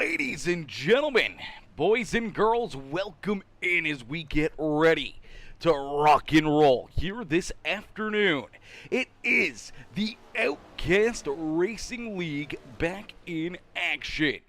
Ladies and gentlemen, boys and girls, welcome in as we get ready to rock and roll here this afternoon. It is the Outcast Racing League back in action.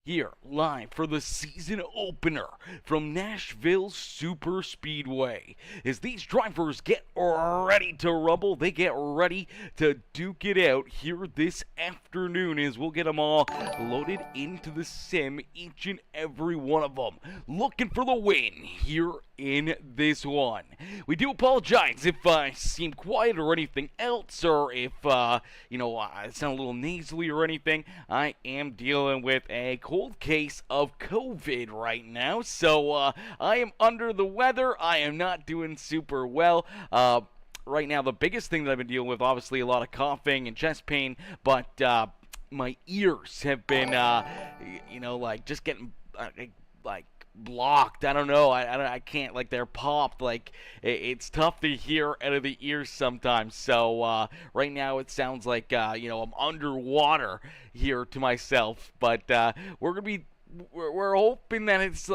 Here, live for the season opener from Nashville Super Speedway. As these drivers get ready to rumble, they get ready to duke it out here this afternoon as we'll get them all loaded into the sim, each and every one of them, looking for the win here in this one. We do apologize if I seem quiet or anything else, or if, I sound a little nasally or anything. I am dealing with a cold case of COVID right now, so I am under the weather. I am not doing super well. Right now, the biggest thing that I've been dealing with, obviously, a lot of coughing and chest pain, but my ears have been, just getting, blocked. I don't know. I can't, they're popped. It's tough to hear out of the ears sometimes. So right now it sounds like I'm underwater here to myself. But we're gonna be. We're hoping that it's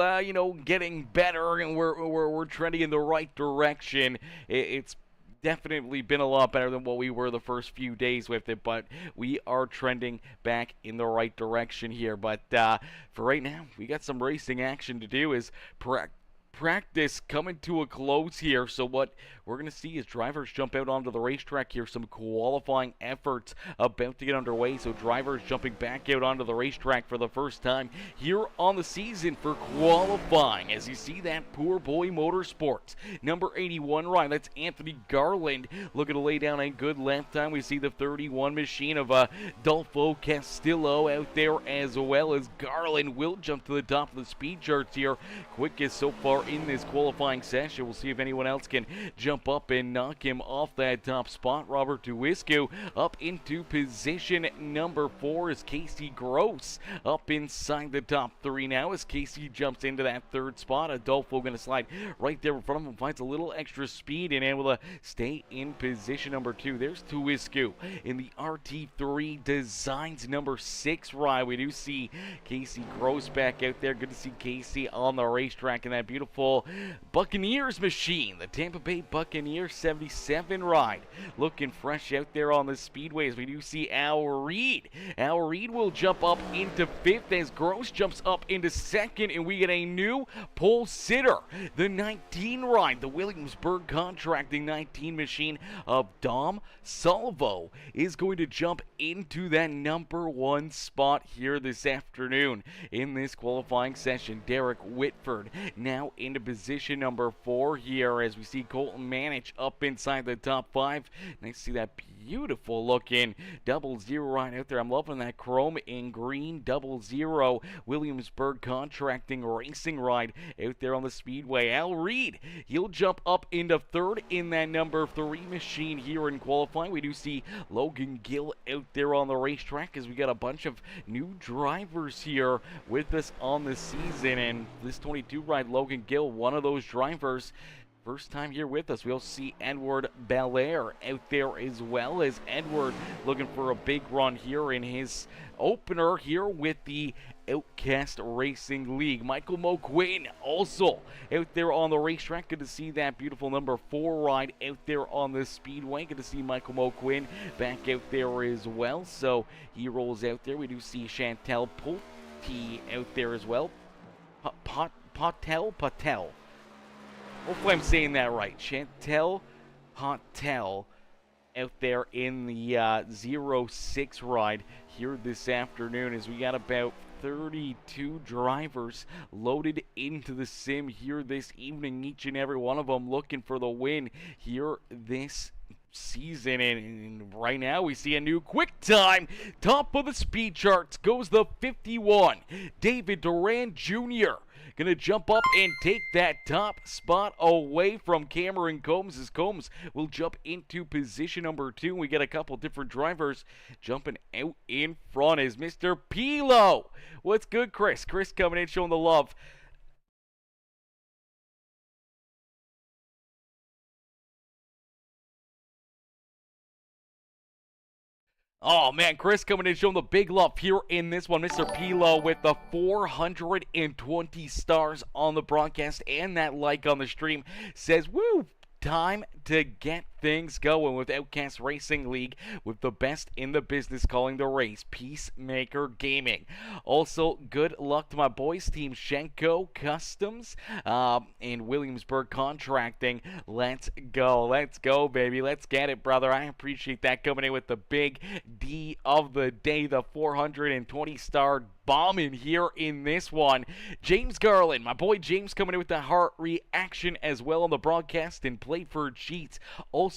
getting better and we're trending in the right direction. It's definitely been a lot better than what we were the first few days with it, but we are trending back in the right direction here. But for right now, we got some racing action to do. Is practice coming to a close here, so what we're going to see is drivers jump out onto the racetrack here. Some qualifying efforts about to get underway, so drivers jumping back out onto the racetrack for the first time here on the season for qualifying. As you see that Poor Boy Motorsports number 81 ride, that's Anthony Garland looking to lay down a good lap time. We see the 31 machine of Adolfo Castillo out there, as well as Garland will jump to the top of the speed charts here, quickest so far in this qualifying session. We'll see if anyone else can jump up and knock him off that top spot. Robert Duisco up into position number 4 as Casey Gross up inside the top 3 now as Casey jumps into that third spot. Adolfo going to slide right there in front of him, finds a little extra speed and able to stay in position number 2. There's Duisco in the RT3 Designs number 6 ride. We do see Casey Gross back out there. Good to see Casey on the racetrack in that beautiful Buccaneers machine, the Tampa Bay Buccaneers 77 ride, looking fresh out there on the speedway as we do see Al Reed. Al Reed will jump up into 5th as Gross jumps up into 2nd, and we get a new pole sitter, the 19 ride, the Williamsburg Contracting 19 machine of Dom Salvo is going to jump into that number 1 spot here this afternoon in this qualifying session. Derek Whitford now into position number 4 here as we see Colton Manich up inside the top 5. Nice to see that beautiful looking 00 ride out there. I'm loving that chrome in green 00 Williamsburg Contracting Racing ride out there on the speedway. Al Reed, he'll jump up into 3rd in that number 3 machine here in qualifying. We do see Logan Gill out there on the racetrack as we got a bunch of new drivers here with us on the season, and this 22 ride, Logan Gill, one of those drivers. First time here with us. We also see Edward Belair out there as well, as Edward looking for a big run here in his opener here with the Outcast Racing League. Michael Moquin also out there on the racetrack. Good to see that beautiful number 4 ride out there on the speedway. Good to see Michael Moquin back out there as well. So he rolls out there. We do see Chantel Pulte out there as well. Patel. Hopefully I'm saying that right. Chantel Patel out there in the 06 ride here this afternoon as we got about 32 drivers loaded into the sim here this evening, each and every one of them looking for the win here this season. And right now we see a new quick time. Top of the speed charts goes the 51, David Duran Jr. Gonna jump up and take that top spot away from Cameron Combs, as Combs will jump into position number 2. We get a couple different drivers jumping out in front is Mr. Pilo. What's good, Chris? Chris coming in showing the love. Oh, man, Chris coming in showing the big love here in this one. Mr. Pilo with the 420 stars on the broadcast and that like on the stream says, woo, time to get things going with Outcast Racing League with the best in the business calling the race, PeaceMaker Gaming. Also, good luck to my boys team Shenco Customs and Williamsburg Contracting. Let's go, baby. Let's get it, brother. I appreciate that coming in with the big D of the day, the 420 star bombing here in this one. James Garland, my boy James coming in with the heart reaction as well on the broadcast and play for cheats. Also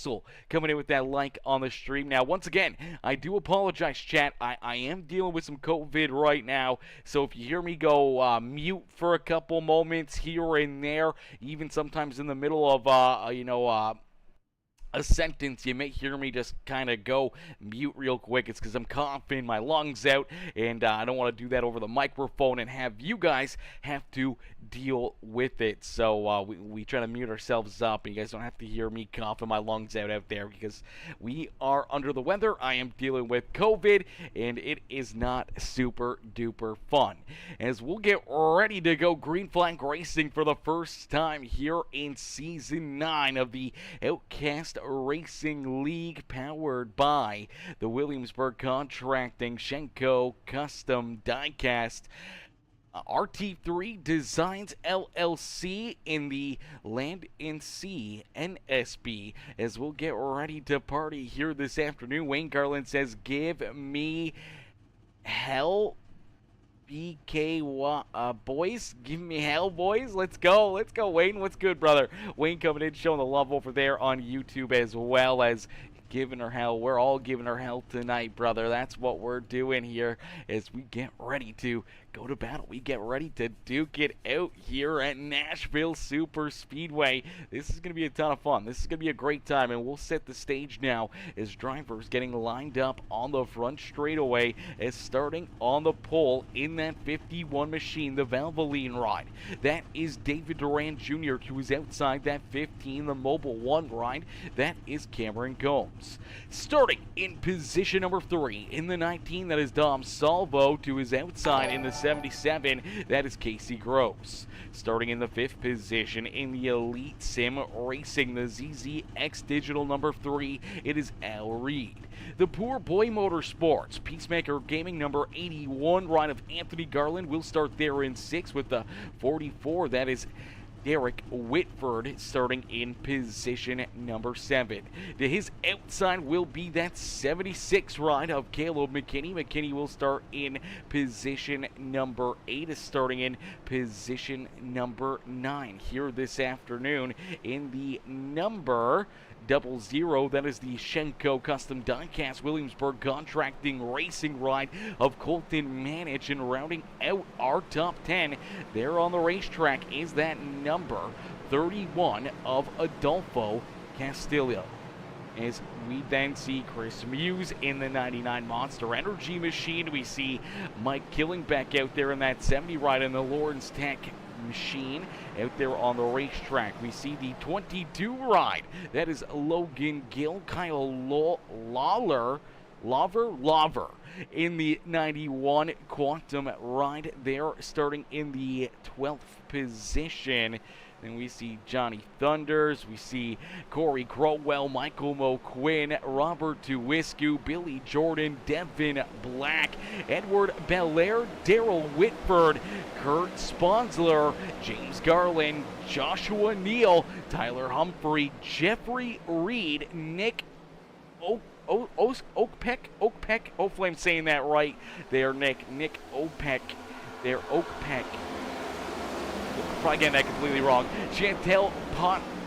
coming in with that like on the stream. Now, once again, I do apologize, chat. I am dealing with some COVID right now, so if you hear me go mute for a couple moments here and there, even sometimes in the middle of a sentence, you may hear me just kind of go mute real quick. It's because I'm coughing my lungs out, and I don't want to do that over the microphone and have you guys have to deal with it. So we try to mute ourselves up, and you guys don't have to hear me coughing my lungs out there because we are under the weather. I am dealing with COVID, and it is not super duper fun. As we'll get ready to go green flag racing for the first time here in Season 9 of the Outcast Racing League, powered by the Williamsburg Contracting, Shenco Custom Diecast, RT3 Designs LLC in the N Sea NSB. As we'll get ready to party here this afternoon, Wayne Garland says, give me hell. BK boys, give me hell, boys. Let's go, Wayne. What's good, brother? Wayne coming in, showing the love over there on YouTube as well as giving her hell. We're all giving her hell tonight, brother. That's what we're doing here as we get ready to go to battle. We get ready to duke it out here at Nashville Super Speedway. This is going to be a ton of fun. This is going to be a great time, and we'll set the stage now as drivers getting lined up on the front straightaway as starting on the pole in that 51 machine, the Valvoline ride. That is David Duran Jr., who is outside that 15, the Mobile 1 ride. That is Cameron Gomes. Starting in position number 3 in the 19, that is Dom Salvo, to his outside in the 77, that is Casey Gross. Starting in the 5th position in the Elite Sim Racing, the ZZX Digital number 3, it is Al Reed. The Poor Boy Motorsports PeaceMaker Gaming number 81 ride of Anthony Garland will start there in 6th with the 44, that is Derek Whitford, starting in position number 7. To his outside will be that 76 ride of Caleb McKinney. McKinney will start in position number 8, starting in position number 9 here this afternoon in the number 00. That is the Shenco Custom Diecast Williamsburg Contracting Racing ride of Colton Manich. And rounding out our top 10 there on the racetrack is that number 31 of Adolfo Castillo. As we then see Chris Muse in the 99 Monster Energy machine. We see Mike Killingbeck out there in that 70 ride in the Lawrence Tech machine out there on the racetrack. We see the 22 ride. That is Logan Gill, Kyle Lawler in the 91 Quantum ride there, starting in the 12th position. Then we see Johnny Thunders, we see Corey Crowell, Michael McQuinn, Robert Tuwiscu, Billy Jordan, Devin Black, Edward Belair, Daryl Whitford, Kurt Sponsler, James Garland, Joshua Neal, Tyler Humphrey, Jeffrey Reed, Nick Oakpeck, hopefully I'm saying that right there, Nick Oakpeck, there, Oakpeck. Probably getting that completely wrong. Chantel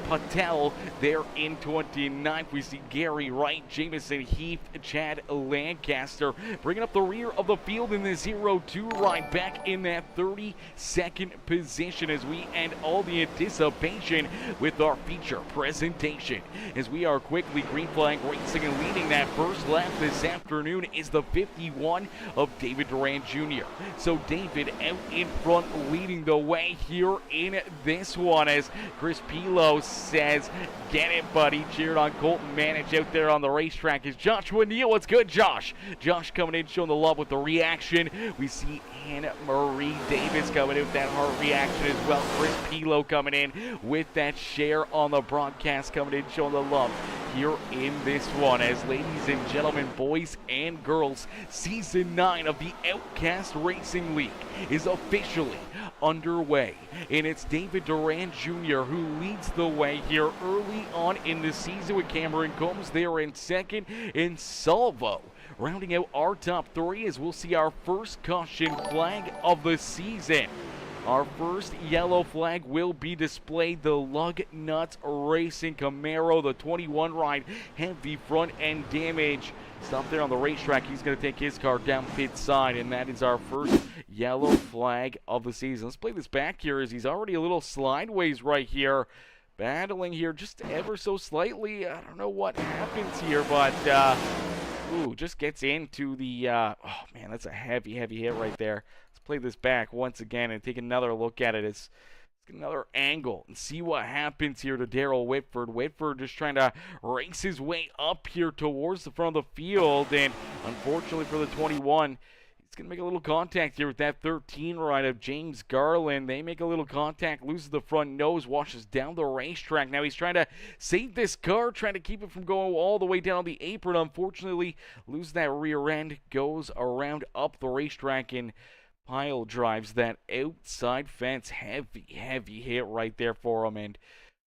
Patel there in 29th. We see Gary Wright, Jameson Heath, Chad Lancaster bringing up the rear of the field in the 02 ride, back in that 32nd position as we end all the anticipation with our feature presentation. As we are quickly green flag racing, and leading that first lap this afternoon is the 51 of David Duran Jr. So David out in front leading the way here in this one as Chris Pilo says, get it, buddy. Cheered on Colton Manage out there on the racetrack is Joshua Neal. What's good, Josh? Josh coming in, showing the love with the reaction. We see Anne-Marie Davis coming in with that heart reaction as well. Chris Pilo coming in with that share on the broadcast, coming in, showing the love here in this one. As ladies and gentlemen, boys and girls, Season 9 of the Outcast Racing League is officially underway, and it's David Duran Jr. who leads the way here early on in the season with Cameron Combs there in second, and Salvo rounding out our top three as we'll see our first caution flag of the season. Our first yellow flag will be displayed. The Lug Nuts Racing Camaro, the 21 ride, heavy front end damage. Stop there on the racetrack. He's going to take his car down pit side, and that is our first yellow flag of the season. Let's play this back here as he's already a little slideways right here. Battling here just ever so slightly. I don't know what happens here, but just gets into the, oh man, that's a heavy hit right there. Let's play this back once again and take another look at it. Let's get another angle and see what happens here to Daryl Whitford. Whitford just trying to race his way up here towards the front of the field, and unfortunately for the 21, he's going to make a little contact here with that 13 ride of James Garland. They make a little contact, loses the front nose, washes down the racetrack. Now he's trying to save this car, trying to keep it from going all the way down the apron. Unfortunately, loses that rear end, goes around up the racetrack and pile drives that outside fence. Heavy hit right there for him, and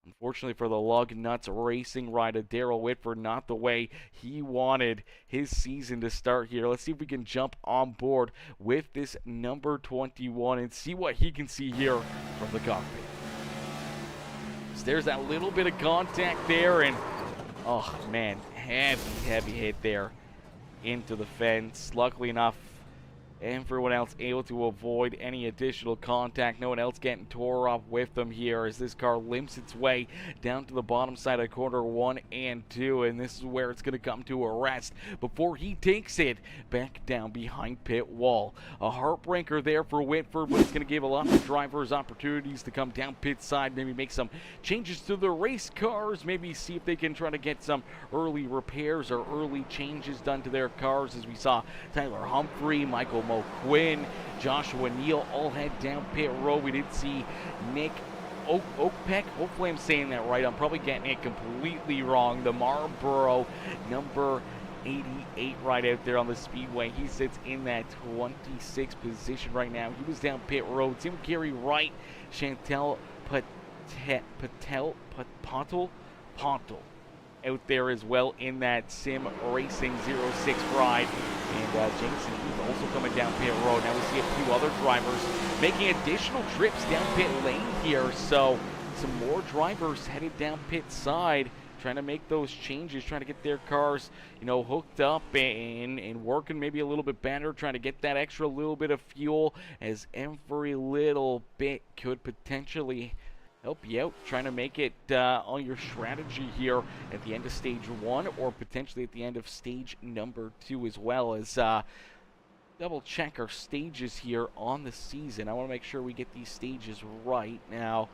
unfortunately for the Lug Nuts Racing ride of Daryl Whitford, not the way he wanted his season to start here. Let's see if we can jump on board with this number 21 and see what he can see here from the cockpit. So there's that little bit of contact there, and oh man, heavy hit there into the fence. Luckily enough, and everyone else able to avoid any additional contact. No one else getting tore up with them here as this car limps its way down to the bottom side of corner 1 and 2, and this is where it's going to come to a rest before he takes it back down behind pit wall. A heartbreaker there for Whitford, but it's going to give a lot of drivers opportunities to come down pit side, maybe make some changes to the race cars, maybe see if they can try to get some early repairs or early changes done to their cars, as we saw Tyler Humphrey, Michael Quinn, Joshua Neal all head down pit road. We did see Nick Oakpeck, hopefully I'm saying that right, I'm probably getting it completely wrong, the Marlboro number 88 right out there on the speedway. He sits in that 26th position right now. He was down pit road. Tim Carey right, Chantel Pontel out there as well in that Sim Racing 06 ride. And Jameson Heath also coming down pit road. Now we see a few other drivers making additional trips down pit lane here. So some more drivers headed down pit side, trying to make those changes, trying to get their cars, hooked up and working maybe a little bit better, trying to get that extra little bit of fuel, as every little bit could potentially help you out, trying to make it on your strategy here at the end of stage 1 or potentially at the end of stage number 2 as well. As double check our stages here on the season. I want to make sure we get these stages right now.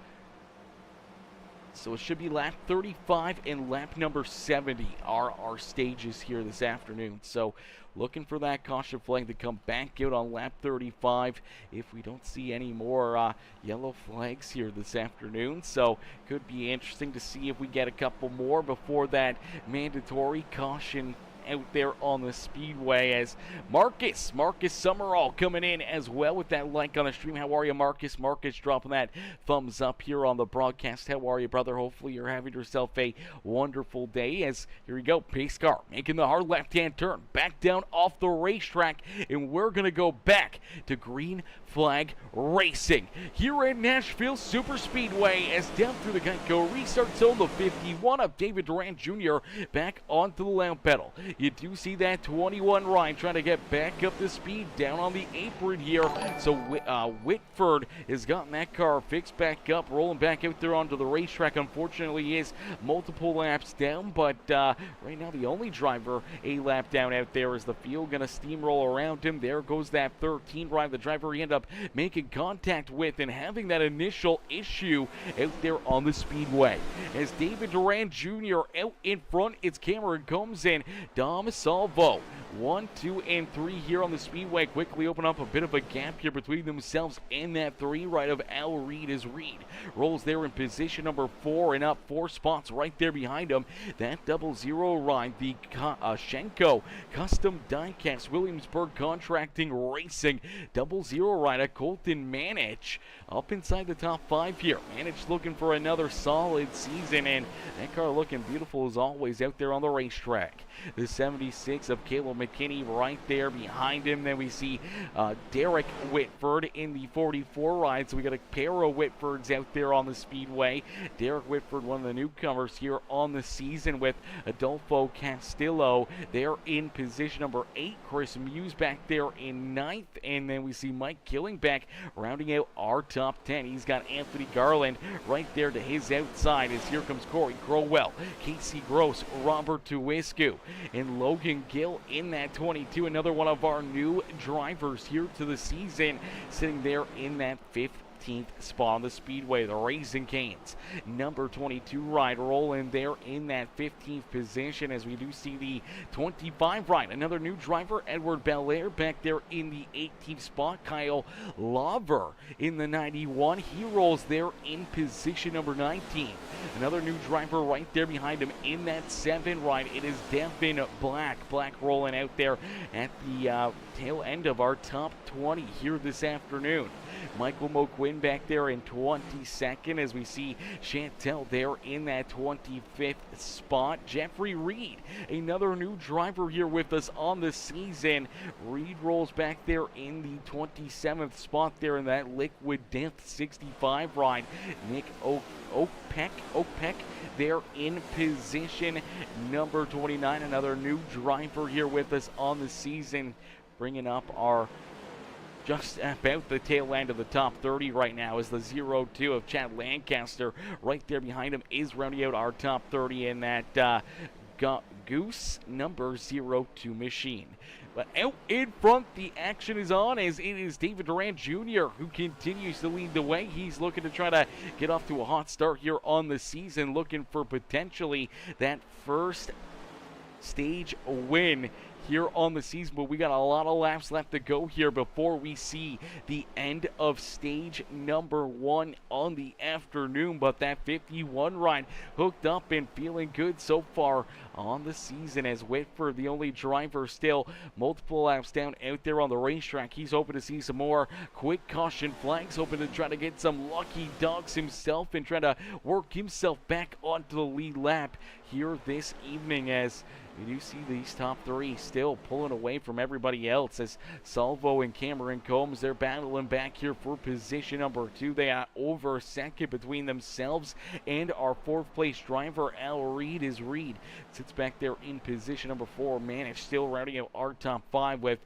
So it should be lap 35 and lap number 70 are our stages here this afternoon. So looking for that caution flag to come back out on lap 35 if we don't see any more yellow flags here this afternoon. So could be interesting to see if we get a couple more before that mandatory caution out there on the speedway. As Marcus Summerall coming in as well with that like on the stream. How are you, Marcus? Marcus dropping that thumbs up here on the broadcast. How are you, brother? Hopefully you're having yourself a wonderful day. As here we go, pace car making the hard left-hand turn back down off the racetrack, and we're gonna go back to green flag racing here at Nashville Super Speedway. As down through the Geico restart zone, the 51 of David Durant Jr. back onto the lamp pedal. You do see that 21 Ryan trying to get back up to speed down on the apron here. So Whitford has gotten that car fixed back up, rolling back out there onto the racetrack. Unfortunately, he is multiple laps down, but right now the only driver a lap down out there is the field going to steamroll around him. There goes that 13 Ryan, the driver he ended up making contact with and having that initial issue out there on the speedway. As David Duran Jr. out in front, it's Cameron comes in. Dom Salvo, 1, 2, and 3 here on the speedway. Quickly open up a bit of a gap here between themselves and that 3 right of Al Reed as Reed rolls there in position number 4 and up 4 spots right there behind him. That 00 ride, the Shenco Custom Diecast Williamsburg Contracting Racing 00 rider Colton Manich up inside the top 5 here. Manich looking for another solid season, and that car looking beautiful as always out there on the racetrack. The 76 of Caleb McKinney right there behind him. Then we see Derek Whitford in the 44 ride. So we got a pair of Whitfords out there on the speedway. Derek Whitford, one of the newcomers here on the season, with Adolfo Castillo there in position number 8. Chris Muse back there in 9th. And then we see Mike Killingback rounding out our top 10. He's got Anthony Garland right there to his outside as here comes Corey Crowell, Casey Gross, Robert Tuiscu, and Logan Gill in that 22. Another one of our new drivers here to the season, sitting there in that 15th spot on the speedway. The Raising Canes, number 22 ride, rolling there in that 15th position as we do see the 25 ride. Another new driver, Edward Belair, back there in the 18th spot. Kyle Lover in the 91. He rolls there in position number 19. Another new driver right there behind him in that 7 ride. It is Devin Black. Black rolling out there at the tail end of our top 20 here this afternoon. Michael Moquin back there in 22nd as we see Chantel there in that 25th spot. Jeffrey Reed, another new driver here with us on the season. Reed rolls back there in the 27th spot there in that Liquid Death 65 ride. Nick Oakpeck there in position number 29. Another new driver here with us on the season, bringing up our just about the tail end of the top 30 right now is the 02 of Chad Lancaster. Right there behind him is rounding out our top 30 in that Goose number 02 machine. But out in front, the action is on as it is David Duran Jr. who continues to lead the way. He's looking to try to get off to a hot start here on the season, looking for potentially that first stage win here on the season, but we got a lot of laps left to go here before we see the end of stage number 1 on the afternoon. But that 51 ride hooked up and feeling good so far on the season as Whitford, the only driver still multiple laps down out there on the racetrack. He's hoping to see some more quick caution flags, hoping to try to get some lucky dogs himself and try to work himself back onto the lead lap here this evening, as we do see these top 3 still pulling away from everybody else as Salvo and Cameron Combs, they're battling back here for position number 2. They are over second between themselves and our 4th place driver, Al Reed, as Reed sits back there in position number 4. Manich still rounding out our top 5 with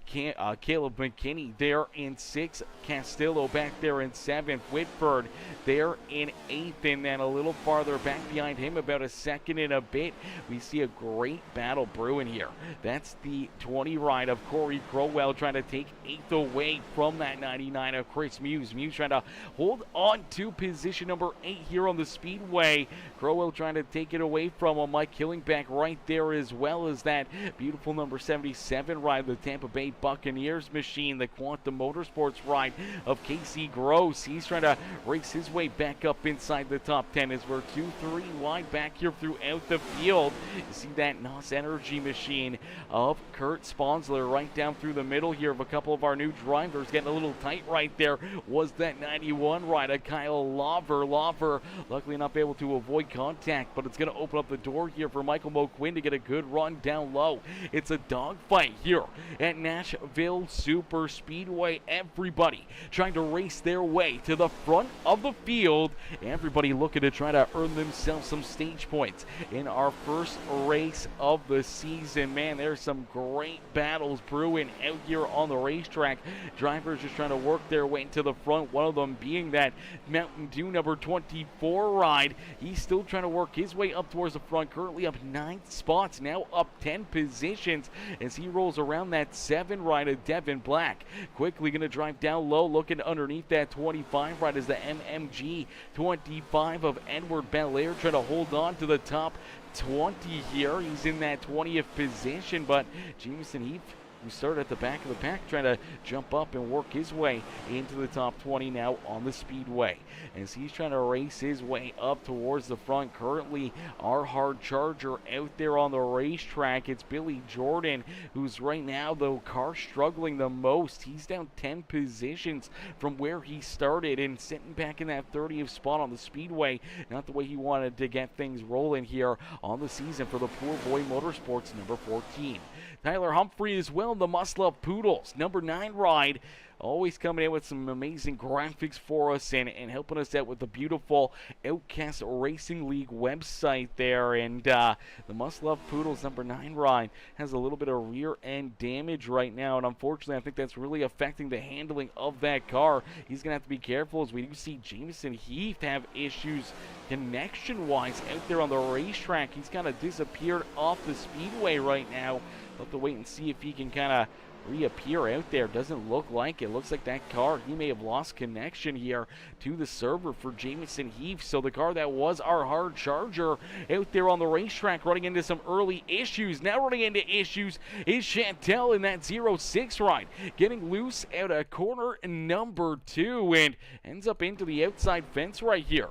Caleb McKinney there in 6th, Castillo back there in 7th, Whitford there in 8th, and then a little farther back behind him, about a second and a bit, we see a great battle brewing here. That's the 20 ride of Corey Crowell trying to take 8th away from that 99 of Chris Muse. Muse trying to hold on to position number 8 here on the speedway. Crowell trying to take it away from him. Mike Killingback right there, as well as that beautiful number 77 ride, the Tampa Bay Buccaneers machine, the Quantum Motorsports ride of Casey Gross. He's trying to race his way back up inside the top 10 as we're 2-3 wide back here throughout the field. You see that NOS Energy machine of Kurt Sponsler right down through the middle here of a couple of our new drivers. Getting a little tight right there was that 91 ride of Kyle Lover. Lover luckily not able to avoid contact, but it's going to open up the door here for Michael Moquin to get a good run down low. It's a dogfight here at NASCAR Nashville Super Speedway. Everybody trying to race their way to the front of the field. Everybody looking to try to earn themselves some stage points in our first race of the season. Man, there's some great battles brewing out here on the racetrack. Drivers just trying to work their way to the front, one of them being that Mountain Dew number 24 ride. He's still trying to work his way up towards the front, currently up 9 spots, now up 10 positions as he rolls around that 7 ride of Devin Black. Quickly going to drive down low, looking underneath that 25 ride is the MMG 25 of Edward Belair, trying to hold on to the top 20 here. He's in that 20th position, but Jameson Heath, who started at the back of the pack, trying to jump up and work his way into the top 20 now on the speedway. As he's trying to race his way up towards the front, currently our hard charger out there on the racetrack. It's Billy Jordan, who's right now, the car struggling the most. He's down 10 positions from where he started and sitting back in that 30th spot on the speedway. Not the way he wanted to get things rolling here on the season for the Poor Boy Motorsports number 14. Tyler Humphrey as well, the Must Love Poodles, number 9 ride. Always coming in with some amazing graphics for us and helping us out with the beautiful Outcast Racing League website there. And the Must Love Poodles number 9 ride has a little bit of rear end damage right now, and unfortunately I think that's really affecting the handling of that car. He's going to have to be careful, as we do see Jameson Heath have issues connection-wise out there on the racetrack. He's kind of disappeared off the speedway right now. We'll have to wait and see if he can kind of reappear out there. Doesn't look like it. Looks like that car, he may have lost connection here to the server for Jameson Heath. So the car that was our hard charger out there on the racetrack running into some early issues. Now running into issues is Chantel in that 06 ride, getting loose out of corner number 2 and ends up into the outside fence right here.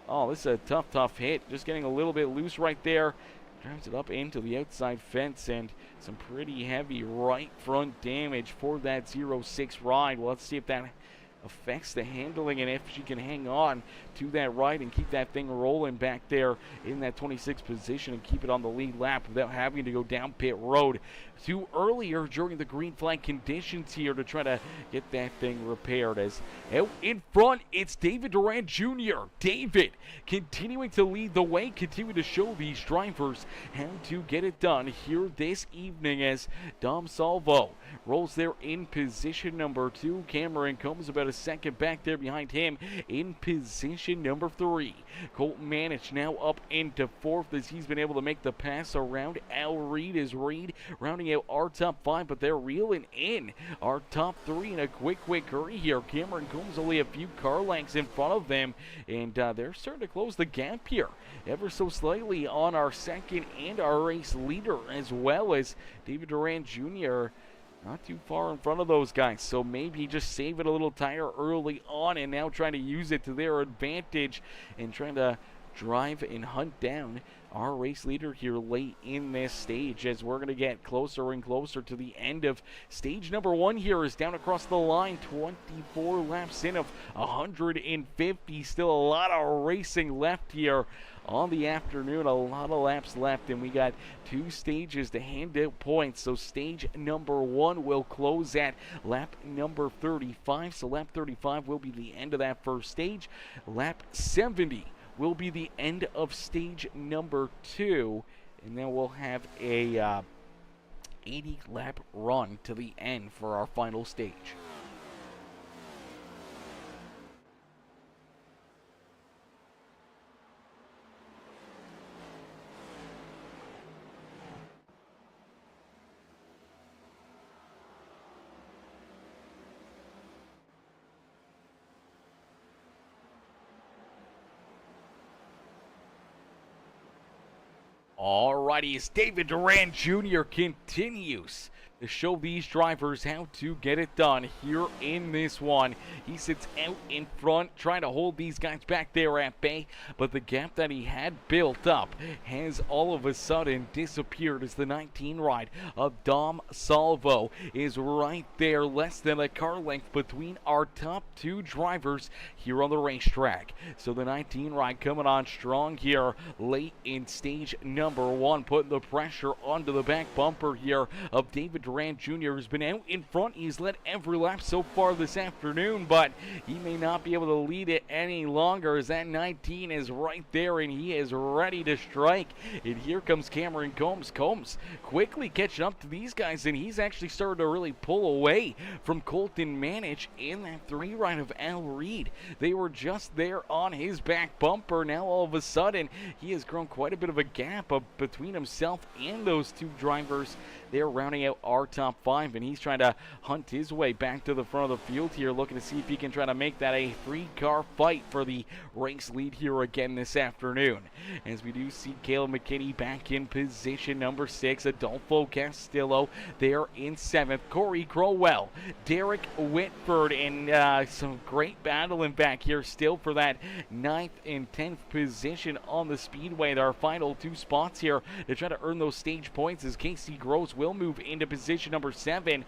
Oh, this is a tough hit. Just getting a little bit loose right there. Drives it up into the outside fence, and some pretty heavy right front damage for that 06 ride. Well, let's see if that affects the handling and if she can hang on to that ride and keep that thing rolling back there in that 26th position and keep it on the lead lap without having to go down pit road too earlier during the green flag conditions here to try to get that thing repaired. As out in front, it's David Durant Jr. David continuing to lead the way, continuing to show these drivers how to get it done here this evening as Dom Salvo rolls there in position number 2. Cameron Combs about a second back there behind him in position number 3. Colton Manich now up into 4th as he's been able to make the pass around Al Reed, as Reed rounding out our top 5, but they're reeling in our top 3 in a quick hurry here. Cameron Combs only a few car lengths in front of them, and they're starting to close the gap here ever so slightly on our second and our race leader, as well as David Durant Jr. not too far in front of those guys. So maybe just saving a little tire early on and now trying to use it to their advantage and trying to drive and hunt down our race leader here late in this stage, as we're going to get closer and closer to the end of stage number 1 here. Is down across the line, 24 laps in of 150. Still a lot of racing left here on the afternoon, a lot of laps left, and we got 2 stages to hand out points. So stage number 1 will close at lap number 35. So lap 35 will be the end of that first stage. Lap 70 will be the end of stage number 2, and then we'll have a 80 lap run to the end for our final stage. Alrighty, as David Durant Jr. continues to show these drivers how to get it done here in this one. He sits out in front trying to hold these guys back there at bay, but the gap that he had built up has all of a sudden disappeared as the 19 ride of Dom Salvo is right there, less than a car length between our top 2 drivers here on the racetrack. So the 19 ride coming on strong here late in stage number 1, putting the pressure onto the back bumper here of David Durant Jr. has been out in front. He's led every lap so far this afternoon, but he may not be able to lead it any longer as that 19 is right there and he is ready to strike. And here comes Cameron Combs. Combs quickly catching up to these guys, and he's actually started to really pull away from Colton Manich in that 3 right of Al Reed. They were just there on his back bumper. Now all of a sudden he has grown quite a bit of a gap between himself and those 2 drivers. They're rounding out our top 5, and he's trying to hunt his way back to the front of the field here, looking to see if he can try to make that a 3-car fight for the race lead here again this afternoon. As we do see Caleb McKinney back in position number 6, Adolfo Castillo there in 7th, Corey Crowell, Derek Whitford, and some great battling back here still for that 9th and 10th position on the speedway. Our final 2 spots here to try to earn those stage points as Casey Gross will move into position number 7,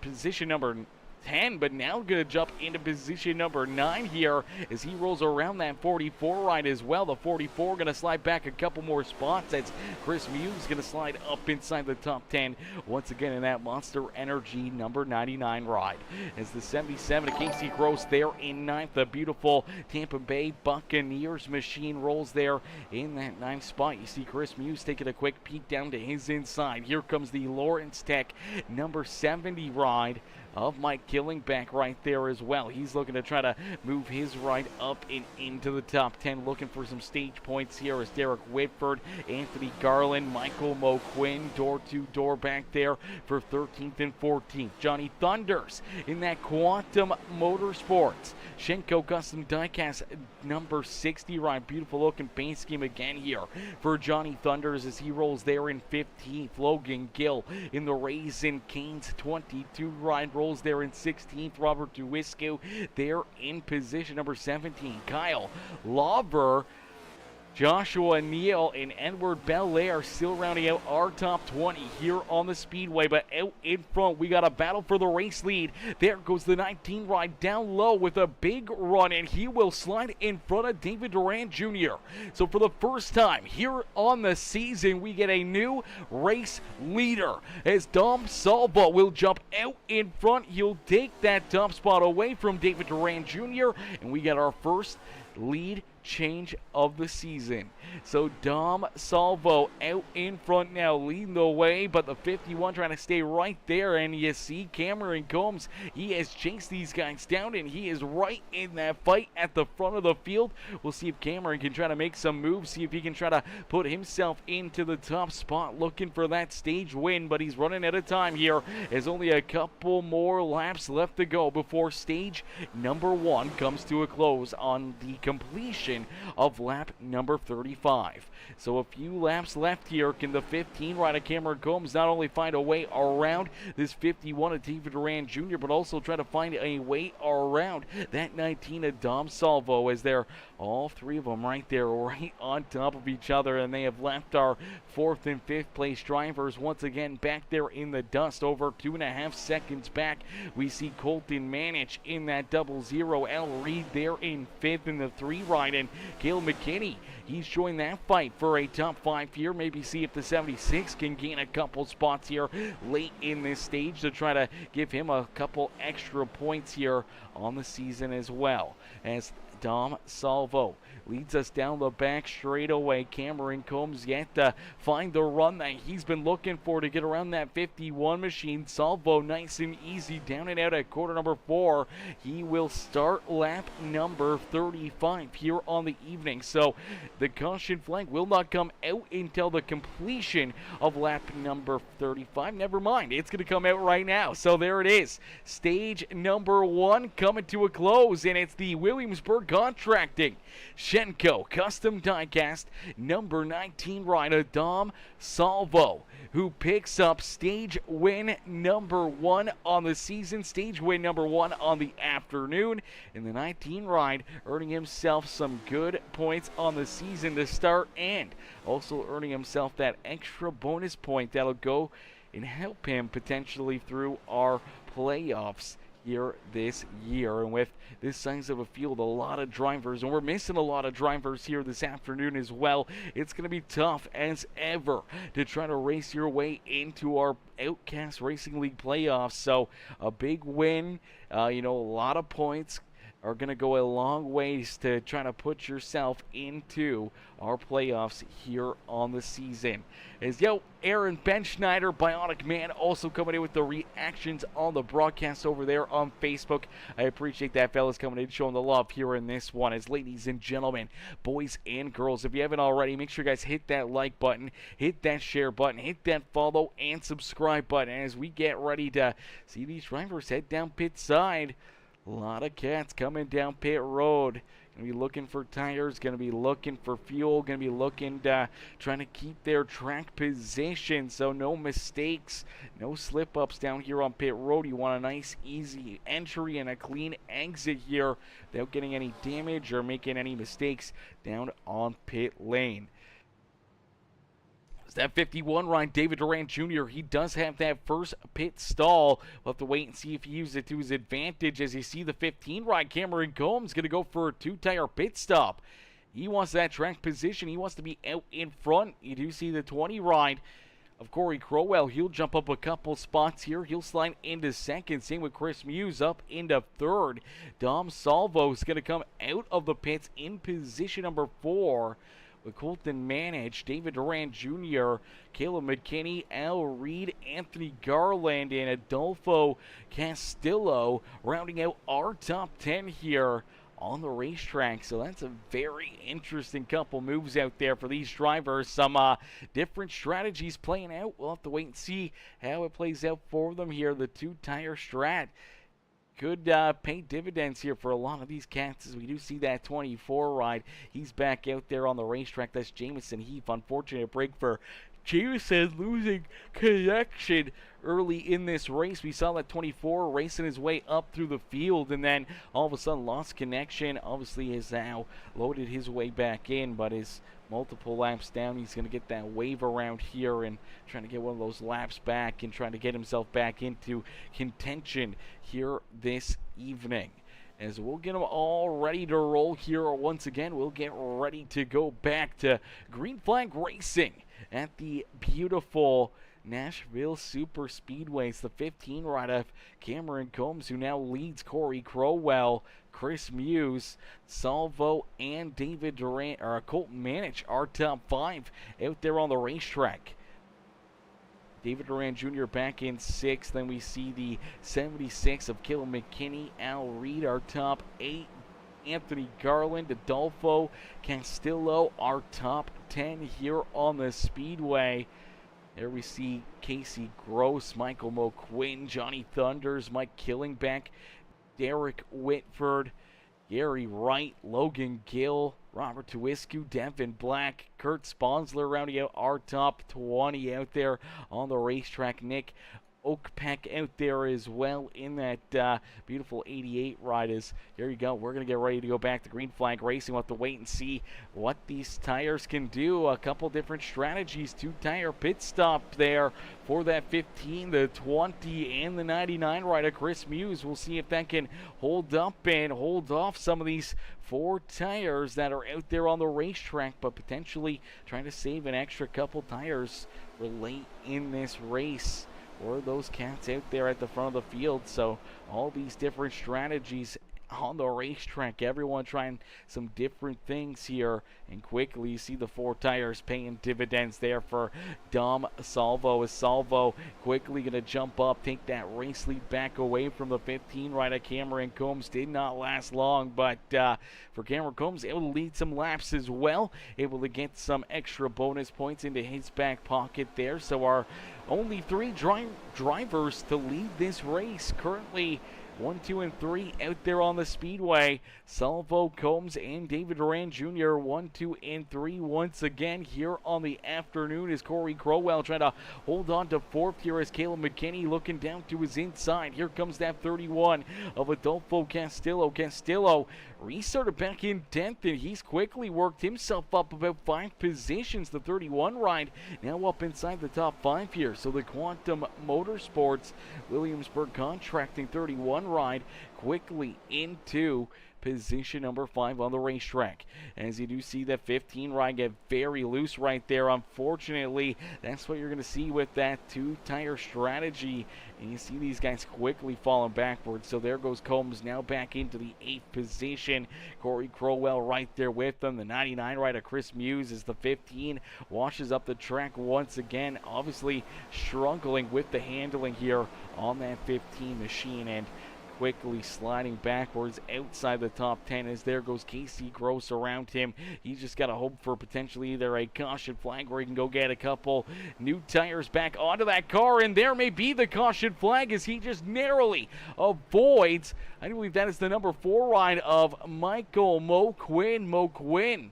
position number 10, but now going to jump into position number 9 here as he rolls around that 44 right as well. The 44 going to slide back a couple more spots as Chris Muse going to slide up inside the top 10 once again in that Monster Energy number 99 ride. As the 77 of Casey Gross there in 9th, the beautiful Tampa Bay Buccaneers machine rolls there in that 9th spot. You see Chris Muse taking a quick peek down to his inside. Here comes the Lawrence Tech number 70 ride of Mike Killing back right there as well. He's looking to try to move his ride up and into the top 10, looking for some stage points here as Derek Whitford, Anthony Garland, Michael Moquin, door-to-door back there for 13th and 14th. Johnny Thunders in that Quantum Motorsports Shenco Custom Diecast number 60 ride. Beautiful looking paint scheme again here for Johnny Thunders as he rolls there in 15th. Logan Gill in the Raisin Canes 22 ride rolls there in 16th. Robert Duisco there in position number 17. Kyle Lauber, Joshua Neal, and Edward Belair still rounding out our top 20 here on the speedway. But out in front, we got a battle for the race lead. There goes the 19 ride down low with a big run, and he will slide in front of David Duran Jr. So for the first time here on the season, we get a new race leader as Dom Salvo will jump out in front. He'll take that top spot away from David Duran Jr., and we get our first lead change of the season. So Dom Salvo out in front now, leading the way, but the 51 trying to stay right there, and you see Cameron Combs, he has chased these guys down, and he is right in that fight at the front of the field. We'll see if Cameron can try to make some moves, see if he can try to put himself into the top spot, looking for that stage win, but he's running out of time here. There's only a couple more laps left to go before stage number 1 comes to a close on the completion of lap number 35. So a few laps left here. Can the 15 rider Cameron Combs not only find a way around this 51 of David Duran Jr., but also try to find a way around that 19 of Dom Salvo, as they're all 3 of them right there, right on top of each other, and they have left our 4th and 5th place drivers once again back there in the dust. Over 2.5 seconds back, we see Colton Manich in that 00. Al Reed there in 5th in the 3 ride, and Caleb McKinney, he's joined that fight for a top 5 here. Maybe see if the 76 can gain a couple spots here late in this stage to try to give him a couple extra points here on the season as well. As Dom Salvo leads us down the back straightaway. Cameron Combs yet to find the run that he's been looking for to get around that 51 machine. Salvo nice and easy down and out at quarter number 4. He will start lap number 35 here on the evening. So the caution flag will not come out until the completion of lap number 35. Never mind, it's going to come out right now. So there it is. Stage number 1 coming to a close, and it's the Williamsburg Contracting Shenco Custom Diecast number 19 rider Dom Salvo, who picks up stage win number 1 on the season, stage win number 1 on the afternoon in the 19 ride, earning himself some good points on the season to start, and also earning himself that extra bonus point that'll go and help him potentially through our playoffs here this year. And with this size of a field, a lot of drivers, and we're missing a lot of drivers here this afternoon as well. It's going to be tough as ever to try to race your way into our Outcast Racing League playoffs. So a big win, a lot of points are going to go a long ways to try to put yourself into our playoffs here on the season. Aaron Ben Schneider, Bionic Man, also coming in with the reactions on the broadcast over there on Facebook. I appreciate that, fellas, coming in, showing the love here in this one. As ladies and gentlemen, boys and girls, if you haven't already, make sure you guys hit that like button, hit that share button, hit that follow and subscribe button as we get ready to see these drivers head down pit side. A lot of cats coming down pit road. Going to be looking for tires, going to be looking for fuel, going to be looking to trying to keep their track position. So no mistakes, no slip-ups down here on pit road. You want a nice, easy entry and a clean exit here without getting any damage or making any mistakes down on pit lane. That 51 ride, David Durant Jr., he does have that first pit stall. We'll have to wait and see if he uses it to his advantage. As you see the 15 ride, Cameron Combs going to go for a 2-tire pit stop. He wants that track position. He wants to be out in front. You do see the 20 ride of Corey Crowell. He'll jump up a couple spots here. He'll slide into second. Same with Chris Muse up into third. Dom Salvo is going to come out of the pits in position number 4. With Colton Manage, David Durant Jr., Caleb McKinney, Al Reed, Anthony Garland, and Adolfo Castillo rounding out our top 10 here on the racetrack. So that's a very interesting couple moves out there for these drivers. Some different strategies playing out. We'll have to wait and see how it plays out for them here. The 2-tire strat could pay dividends here for a lot of these cats, as we do see that 24 ride. He's back out there on the racetrack. That's Jamison Heath. Unfortunate break for Jamison, losing connection early in this race. We saw that 24 racing his way up through the field, and then all of a sudden lost connection. Obviously has now loaded his way back in, but is multiple laps down. He's going to get that wave around here and trying to get one of those laps back and trying to get himself back into contention here this evening. As we'll get them all ready to roll here once again, we'll get ready to go back to Green Flag Racing at the beautiful Nashville Super Speedway. It's the 15 ride of Cameron Combs, who now leads Corey Crowell, Chris Muse, Salvo, and David Durant, or Colton Manich, our top 5 out there on the racetrack. David Durant Jr. back in 6th. Then we see the 76 of Caleb McKinney, Al Reed, our top 8. Anthony Garland, Adolfo Castillo, our top 10 here on the Speedway. There we see Casey Gross, Michael McQuinn, Johnny Thunders, Mike Killingbeck, Derek Whitford, Gary Wright, Logan Gill, Robert Tuiscu, Devin Black, Kurt Sponsler rounding out our top 20 out there on the racetrack. Nick Oakpeck out there as well in that beautiful 88 ride. Here you go. We're going to get ready to go back to Green Flag Racing. We'll have to wait and see what these tires can do. A couple different strategies. 2-tire pit stop there for that 15, the 20, and the 99 rider, Chris Muse. We'll see if that can hold up and hold off some of these 4 tires that are out there on the racetrack, but potentially trying to save an extra couple tires for late in this race. Or those cats out there at the front of the field. So all these different strategies on the racetrack, everyone trying some different things here, and quickly you see the 4 tires paying dividends there for Dom Salvo, as Salvo quickly going to jump up, take that race lead back away from the 15 rider. Cameron Combs did not last long, but for Cameron Combs, able to lead some laps as well, able to get some extra bonus points into his back pocket there. So our only 3 drivers to lead this race currently, 1, 2, and 3 out there on the speedway. Salvo, Combs, and David Durant Jr. 1, 2, and 3 once again here on the afternoon, as Corey Crowell trying to hold on to 4th here, as Caleb McKinney looking down to his inside. Here comes that 31 of Adolfo Castillo. Castillo restarted back in 10th, and he's quickly worked himself up about 5 positions. The 31 ride now up inside the top 5 here. So the Quantum Motorsports Williamsburg Contracting 31 ride quickly into position number 5 on the racetrack. As you do see that 15 ride get very loose right there. Unfortunately, that's what you're going to see with that two-tire strategy. And you see these guys quickly falling backwards. So there goes Combs now back into the 8th position. Corey Crowell right there with them. The 99 rider Chris Muse is the 15. Washes up the track once again. Obviously struggling with the handling here on that 15 machine, and quickly sliding backwards outside the top 10 as there goes Casey Gross around him. He's just got to hope for potentially either a caution flag where he can go get a couple new tires back onto that car, and there may be the caution flag as he just narrowly avoids, I believe that is the number 4 ride of Michael Moquin. Moquin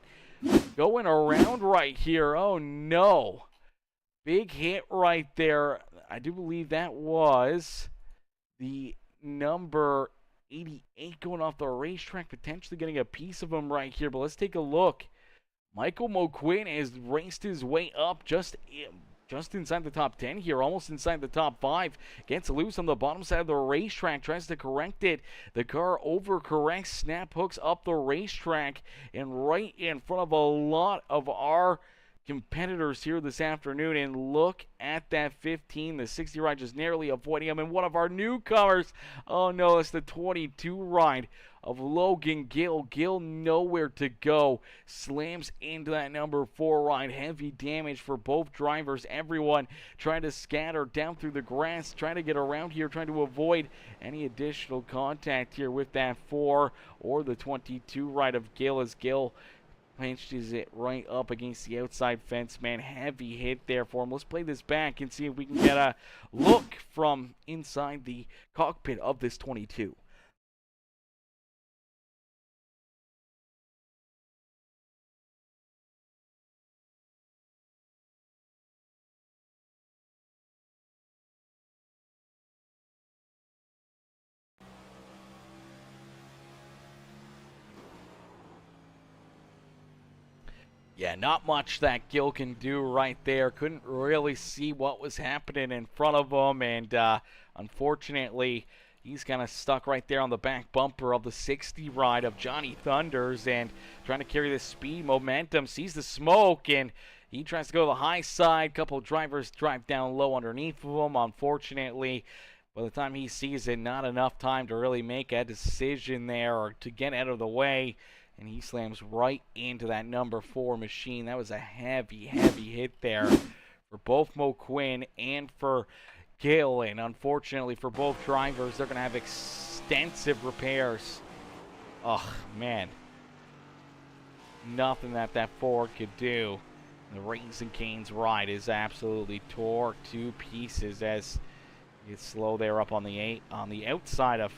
going around right here. Oh no. Big hit right there. I do believe that was the number 88 going off the racetrack, potentially getting a piece of him right here. But let's take a look. Michael Moquin has raced his way up just inside the top 10 here, almost inside the top 5. Gets loose on the bottom side of the racetrack, tries to correct it. The car overcorrects, snap hooks up the racetrack, and right in front of a lot of our competitors here this afternoon. And look at that 15, the 60 ride just narrowly avoiding him, and one of our newcomers, oh no, it's the 22 ride of Logan Gill. Gill nowhere to go, slams into that number 4 ride. Heavy damage for both drivers. Everyone trying to scatter down through the grass, trying to get around here, trying to avoid any additional contact here with that 4 or the 22 ride of Gill, as Gill pinches it right up against the outside fence, man. Heavy hit there for him. Let's play this back and see if we can get a look from inside the cockpit of this 22. Yeah, not much that Gill can do right there. Couldn't really see what was happening in front of him, and unfortunately, he's kind of stuck right there on the back bumper of the 60 ride of Johnny Thunders, and trying to carry the speed momentum, sees the smoke, and he tries to go to the high side. Couple drivers drive down low underneath of him. Unfortunately, by the time he sees it, not enough time to really make a decision there or to get out of the way. And he slams right into that number 4 machine. That was a heavy, heavy hit there for both Moquin and for Gill. And unfortunately for both drivers, they're going to have extensive repairs. Oh, man. Nothing that Ford could do. The Raising Cane's ride is absolutely tore to pieces as it's slow there up on the outside of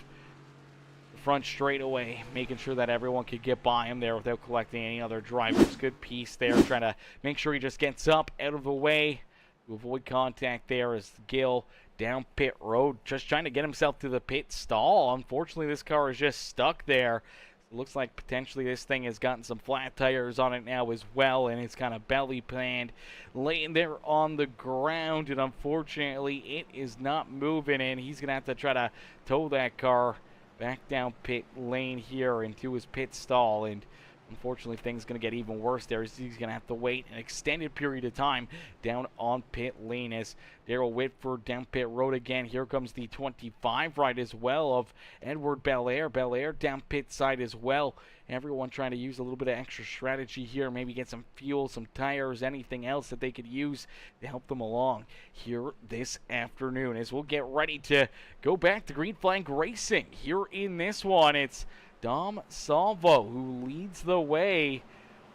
front straightaway, making sure that everyone could get by him there without collecting any other drivers. Good piece there, trying to make sure he just gets up out of the way to avoid contact there as Gill down pit road, just trying to get himself to the pit stall. Unfortunately, this car is just stuck there. It looks like potentially this thing has gotten some flat tires on it now as well, and it's kind of belly planned, laying there on the ground, and unfortunately it is not moving, and he's going to have to try to tow that car back down pit lane here into his pit stall. And unfortunately, things going to get even worse there. He's going to have to wait an extended period of time down on pit lane as Daryl Whitford down pit road again. Here comes the 25 ride as well of Edward Belair. Belair down pit side as well. Everyone trying to use a little bit of extra strategy here. Maybe get some fuel, some tires, anything else that they could use to help them along here this afternoon. As we'll get ready to go back to Green Flag Racing. Here in this one, it's Dom Salvo who leads the way.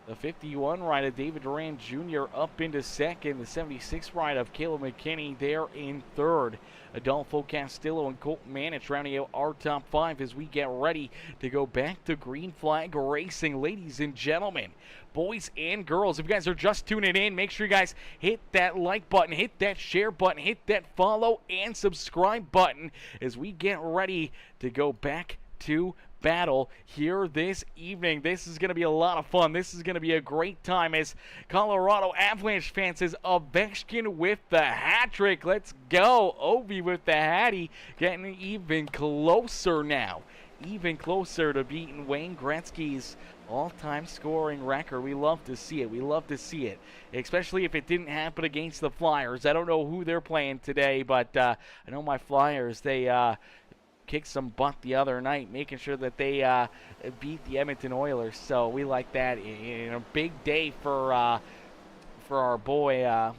The 51 ride of David Duran Jr. up into second. The 76 ride of Caleb McKinney there in third. Adolfo Castillo and Colt Manich rounding out our top 5 as we get ready to go back to Green Flag Racing. Ladies and gentlemen, boys and girls, if you guys are just tuning in, make sure you guys hit that like button, hit that share button, hit that follow and subscribe button as we get ready to go back to battle here this evening. This is going to be a lot of fun. This is going to be a great time as Colorado Avalanche fans says Ovechkin with the hat trick. Let's go. Ovi with the hattie, getting even closer now. Even closer to beating Wayne Gretzky's all-time scoring record. We love to see it. We love to see it, especially if it didn't happen against the Flyers. I don't know who they're playing today, but I know my Flyers, they kicked some butt the other night, making sure that they beat the Edmonton Oilers. So we like that. A big day for our boy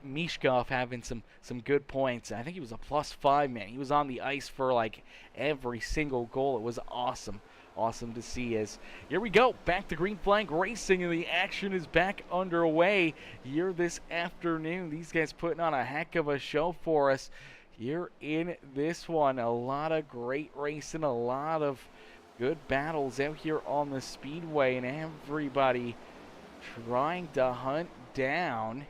Mishkov having some good points. I think he was a +5 man. He was on the ice for like every single goal. It was awesome. Awesome to see. As here we go, back to Green Flag Racing, and the action is back underway here this afternoon. These guys putting on a heck of a show for us here in this one. A lot of great racing, a lot of good battles out here on the speedway, and everybody trying to hunt down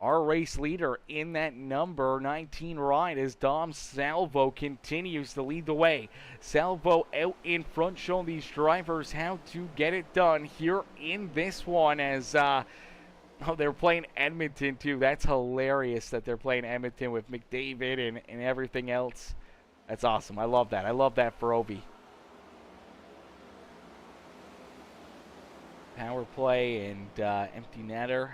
our race leader in that number 19 ride as Dom Salvo continues to lead the way. Salvo out in front, showing these drivers how to get it done here in this one as they're playing Edmonton too. That's hilarious that they're playing Edmonton with McDavid and everything else. That's awesome. I love that. I love that for Ovi. Power play and empty netter.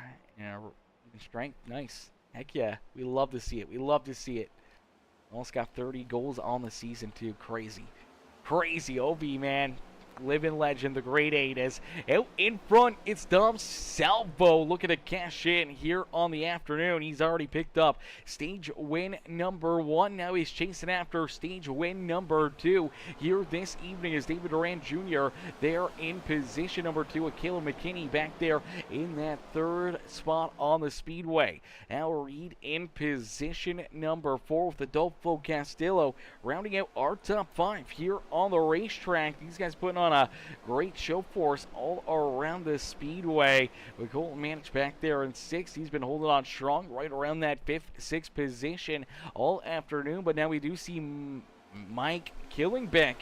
Strength, nice. Heck yeah, we love to see it. We love to see it. Almost got 30 goals on the season too. Crazy. Crazy. Ovi, man. Living legend, the Great Eight, as out in front, it's Dom Salvo looking to cash in here on the afternoon. He's already picked up stage win number 1. Now he's chasing after stage win number 2 here this evening as David Duran Jr. there in position number 2 with Caleb McKinney back there in that 3rd spot on the speedway. Al Reed in position number 4 with Adolfo Castillo rounding out our top 5 here on the racetrack. These guys putting on a great show for us all around the speedway. With Colton Manich back there in 6th. He's been holding on strong right around that 5th, 6th position all afternoon. But now we do see Mike Killingbeck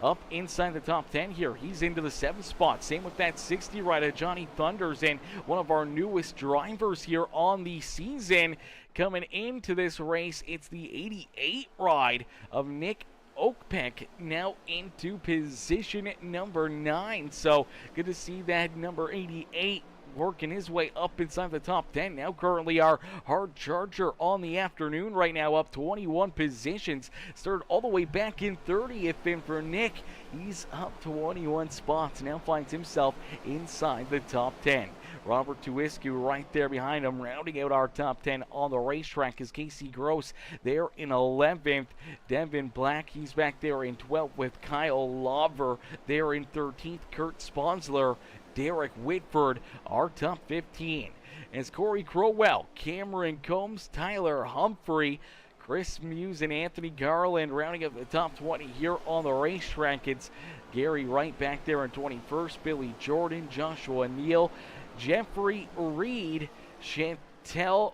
up inside the top 10 here. He's into the 7th spot. Same with that 60 rider, Johnny Thunders, and one of our newest drivers here on the season coming into this race. It's the 88 ride of Nick Oakpeck now into position number 9. So good to see that number 88 working his way up inside the top 10. Now currently our hard charger on the afternoon right now up 21 positions. Started all the way back in 30th, and for Nick, he's up 21 spots. Now finds himself inside the top 10. Robert Tuiscu right there behind him, rounding out our top 10 on the racetrack is Casey Gross there in 11th. Devin Black, he's back there in 12th with Kyle Lover there in 13th. Kurt Sponsler, Derek Whitford, our top 15. As Corey Crowell, Cameron Combs, Tyler Humphrey, Chris Muse, and Anthony Garland rounding up the top 20 here on the racetrack. It's Gary Wright back there in 21st, Billy Jordan, Joshua Neal, Jeffrey Reed, Chantel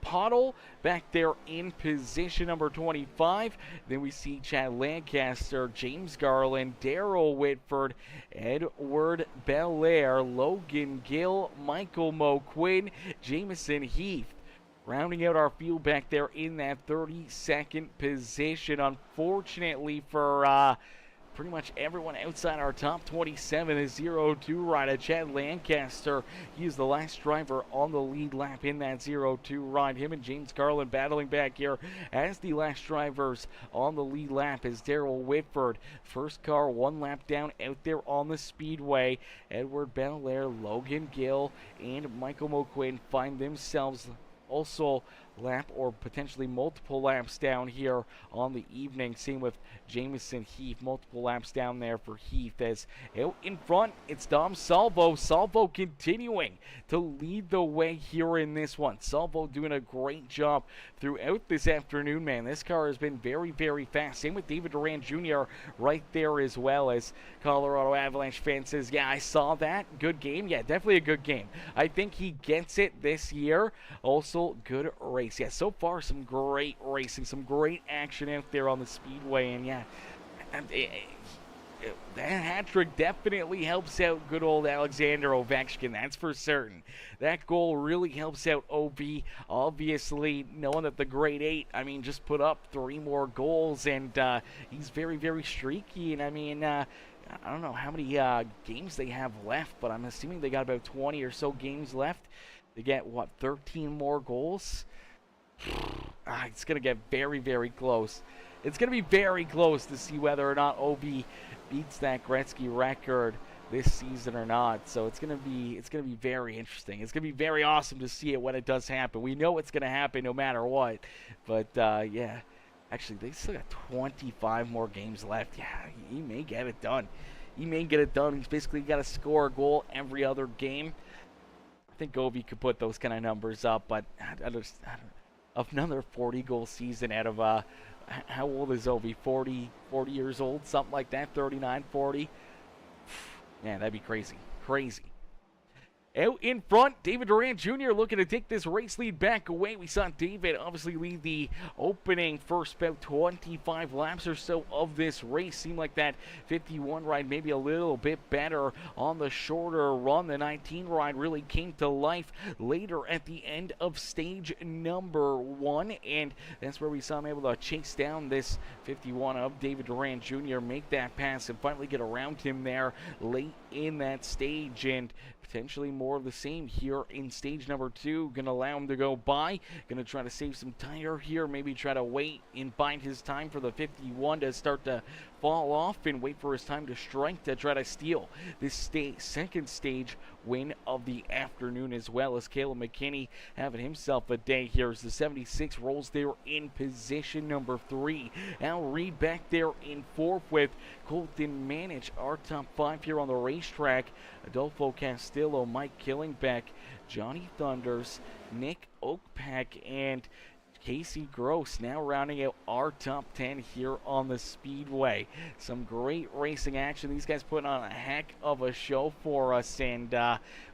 Pottle back there in position number 25. Then we see Chad Lancaster, James Garland, Daryl Whitford, Edward Belair, Logan Gill, Michael Moquin, Jameson Heath. Rounding out our field back there in that 32nd position. Unfortunately for pretty much everyone outside our top 27 is 02 rider Chad Lancaster. He is the last driver on the lead lap in that 02 ride. Him and James Garland battling back here as the last drivers on the lead lap is Daryl Whitford. First car 1 lap down out there on the speedway. Edward Belair, Logan Gill, and Michael Moquin find themselves also lap or potentially multiple laps down here on the evening. Same with Jameson Heath, multiple laps down there for Heath. As out in front, it's Dom Salvo. Salvo continuing to lead the way here in this one. Salvo doing a great job throughout this afternoon, man. This car has been very, very fast. Same with David Duran Jr. right there as well. As Colorado Avalanche fan says, yeah, I saw that. Good game. Yeah, definitely a good game. I think he gets it this year. Also, good race. Yeah, so far some great racing, some great action out there on the speedway, and yeah, that hat trick definitely helps out good old Alexander Ovechkin, that's for certain. That goal really helps out OV. Obviously, knowing that the grade 8, I mean, just put up 3 more goals, and he's very, very streaky. And I mean, I don't know how many games they have left, but I'm assuming they got about 20 or so games left. They get, what, 13 more goals? It's going to get very, very close. It's going to be very close to see whether or not OV beats that Gretzky record this season or not. So it's going to be very interesting. It's going to be very awesome to see it when it does happen. We know it's going to happen no matter what. But yeah, actually they still got 25 more games left. Yeah, he may get it done. He may get it done. He's basically got to score a goal every other game. I think Ovi could put those kind of numbers up, but I don't another 40-goal season out of how old is Ovi? 40 years old, something like that, 39, 40. Man, that'd be crazy. Crazy. Out in front, David Durant Jr. looking to take this race lead back away. We saw David obviously lead the opening first about 25 laps or so of this race. Seemed like that 51 ride maybe a little bit better on the shorter run. The 19 ride really came to life later at the end of stage number 1, and that's where we saw him able to chase down this 51 of David Durant Jr., make that pass, and finally get around him there late in that stage, and potentially more of the same here in stage number 2. Gonna allow him to go by. Gonna try to save some tire here. Maybe try to wait and bide his time for the 51 to start to fall off and wait for his time to strike to try to steal this second stage win of the afternoon, as well as Caleb McKinney having himself a day here as the 76 rolls there in position number 3. Al Reed back there in 4th with Colton Manich, our top 5 here on the racetrack. Adolfo Castillo, Mike Killingbeck, Johnny Thunders, Nick Oakpack, and Casey Gross now rounding out our top 10 here on the Speedway. Some great racing action. These guys putting on a heck of a show for us, and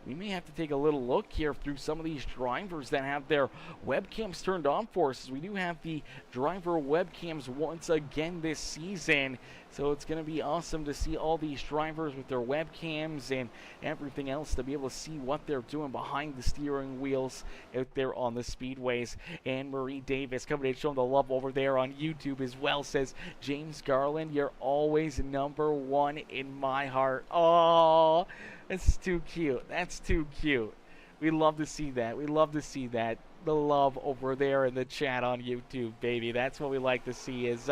we may have to take a little look here through some of these drivers that have their webcams turned on for us. We do have the driver webcams once again this season, so it's going to be awesome to see all these drivers with their webcams and everything else to be able to see what they're doing behind the steering wheels out there on the speedways. And Marie Davis coming in showing the love over there on YouTube as well, says, James Garland, you're always number 1 in my heart. Oh, that's too cute. That's too cute. We love to see that. We love to see that. The love over there in the chat on YouTube, baby. That's what we like to see. Is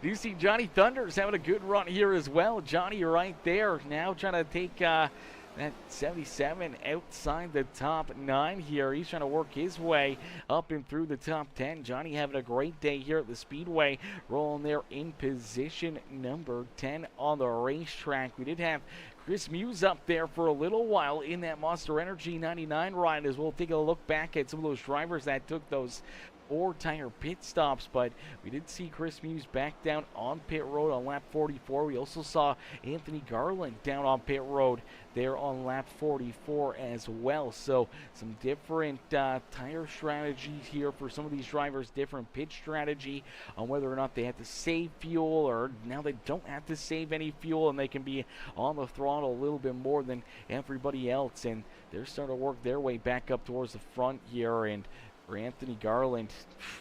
you see Johnny Thunders having a good run here as well. Johnny right there now trying to take that 77 outside the top 9 here. He's trying to work his way up and through the top 10. Johnny having a great day here at the Speedway, rolling there in position number 10 on the racetrack. We did have Chris Muse up there for a little while in that Monster Energy 99 ride, as we'll take a look back at some of those drivers that took those 4-tire pit stops, but we did see Chris Muse back down on pit road on lap 44. We also saw Anthony Garland down on pit road there on lap 44 as well. So some different tire strategies here for some of these drivers, different pit strategy on whether or not they have to save fuel, or now they don't have to save any fuel and they can be on the throttle a little bit more than everybody else, and they're starting to work their way back up towards the front here. And for Anthony Garland,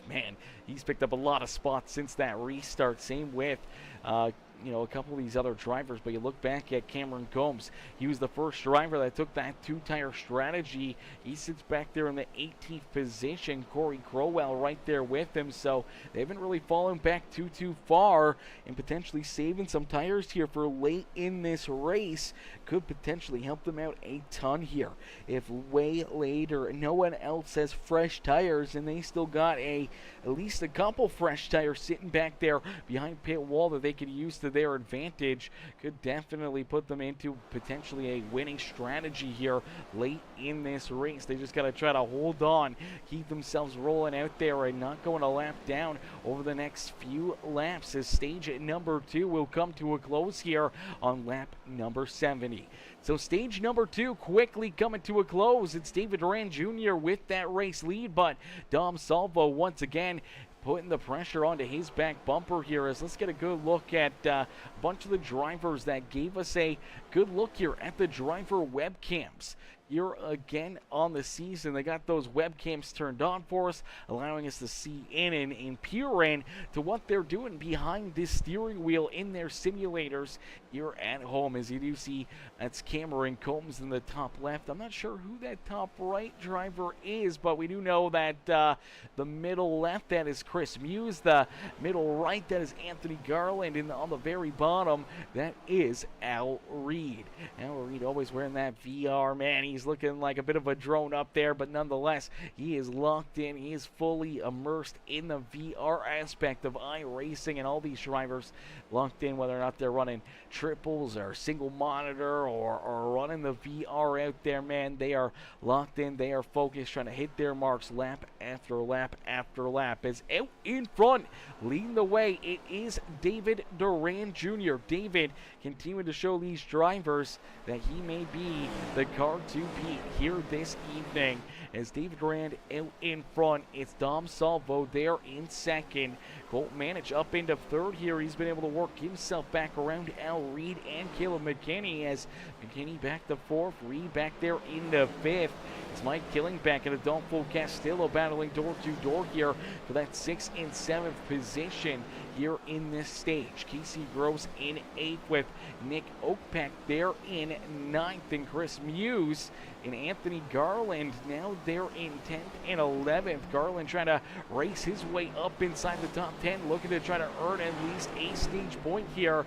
man, he's picked up a lot of spots since that restart. Same with a couple of these other drivers, but you look back at Cameron Combs, he was the first driver that took that 2-tire strategy. He sits back there in the 18th position. Corey Crowell right there with him, so they haven't really fallen back too far, and potentially saving some tires here for late in this race could potentially help them out a ton here. If way later no one else has fresh tires, and they still got at least a couple fresh tires sitting back there behind pit wall that they could use to their advantage, could definitely put them into potentially a winning strategy here late in this race. They just got to try to hold on, keep themselves rolling out there, and not going a lap down over the next few laps, as stage number 2 will come to a close here on lap number 70. So stage number 2 quickly coming to a close. It's David Duran Jr. with that race lead, but Dom Salvo once again putting the pressure onto his back bumper here. As let's get a good look at a bunch of the drivers that gave us a good look here at the driver webcams. Here again on the season, they got those webcams turned on for us, allowing us to see in and peer in to what they're doing behind this steering wheel in their simulators here at home. As you do see, that's Cameron Combs in the top left. I'm not sure who that top right driver is, but we do know that the middle left, that is Chris Muse. The middle right, that is Anthony Garland. And on the very bottom, that is Al Reed. Al Reed always wearing that VR, man. He's looking like a bit of a drone up there, but nonetheless, he is locked in. He is fully immersed in the VR aspect of iRacing, and all these drivers locked in, whether or not they're running triples or single monitor or running the VR out there, man. They are locked in. They are focused, trying to hit their marks lap after lap after lap. As out in front, leading the way, it is David Duran Jr. David continuing to show these drivers that he may be the car to beat here this evening. As David Duran out in front, it's Dom Salvo there in second. Colt Manich up into third here. He's been able to work himself back around Al Reed and Caleb McKinney, as McKinney back to fourth, Reed back there into fifth. It's Mike Killingback and Adolfo Castillo battling door to door here for that 6th and 7th position here in this stage. Casey Gross in 8th with Nick Oakpeck there in 9th, and Chris Muse and Anthony Garland now there in 10th and 11th. Garland trying to race his way up inside the top 10, looking to try to earn at least a stage point here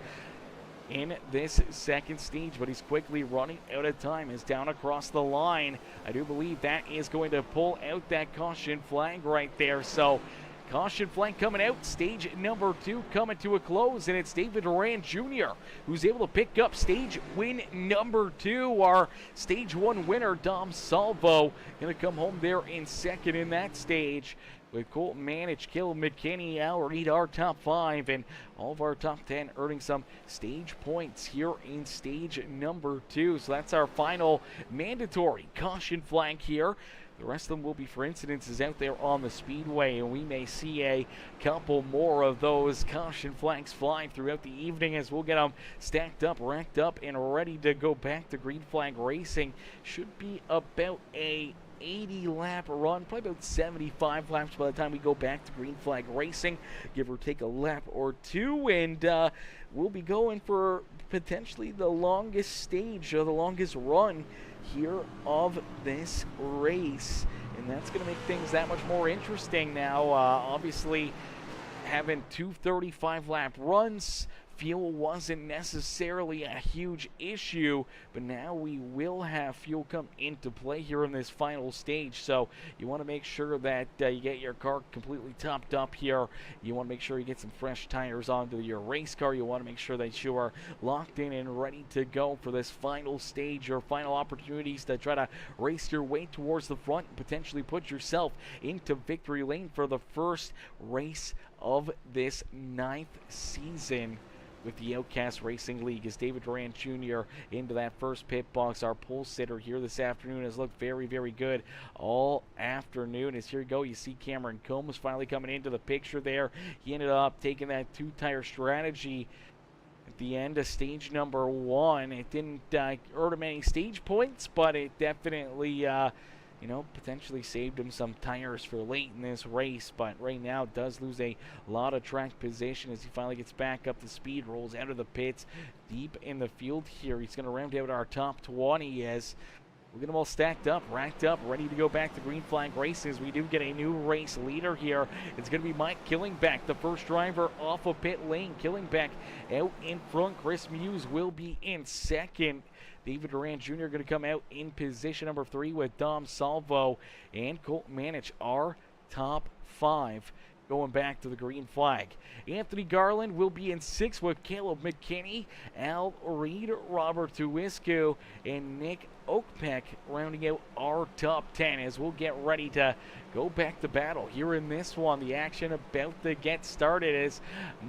in this second stage, but he's quickly running out of time. Is down across the line. I do believe that is going to pull out that caution flag right there. So caution flag coming out, stage number 2 coming to a close, and it's David Duran Jr. who's able to pick up stage win number 2. Our stage 1 winner, Dom Salvo, going to come home there in second in that stage, with Colt Manich, Caleb McKinney, Al Reed, our top 5, and all of our top 10 earning some stage points here in stage number 2. So that's our final mandatory caution flag here. The rest of them will be for incidences out there on the speedway, and we may see a couple more of those caution flags flying throughout the evening, as we'll get them stacked up, racked up, and ready to go back to green flag racing. Should be about a 80 lap run, probably about 75 laps by the time we go back to green flag racing, give or take a lap or two, and we'll be going for potentially the longest stage or the longest run here of this race, and that's going to make things that much more interesting now. Obviously, having 235 lap runs, fuel wasn't necessarily a huge issue, but now we will have fuel come into play here in this final stage. So you want to make sure that you get your car completely topped up here. You want to make sure you get some fresh tires onto your race car. You want to make sure that you are locked in and ready to go for this final stage, or final opportunities to try to race your way towards the front and potentially put yourself into victory lane for the first race of this 9th season with the Outcast Racing League. As David Duran Jr. into that first pit box. Our pole sitter here this afternoon has looked very, very good all afternoon. As here you go, you see Cameron Combs finally coming into the picture there. He ended up taking that 2-tire strategy at the end of stage number 1. It didn't earn him any stage points, but it definitely potentially saved him some tires for late in this race. But right now does lose a lot of track position as he finally gets back up to speed, rolls out of the pits deep in the field here. He's going to round out our top 20 as we'll get them all stacked up, racked up, ready to go back to green flag races. We do get a new race leader here. It's going to be Mike Killingback, the first driver off of pit lane. Killingback out in front. Chris Muse will be in second. David Duran Jr. going to come out in position number 3 with Dom Salvo and Colt Manich, our top 5, going back to the green flag. Anthony Garland will be in 6th with Caleb McKinney, Al Reed, Robert Tuiscu, and Nick Oakpeck rounding out our top 10 as we'll get ready to go back to battle here in this one. The action about to get started as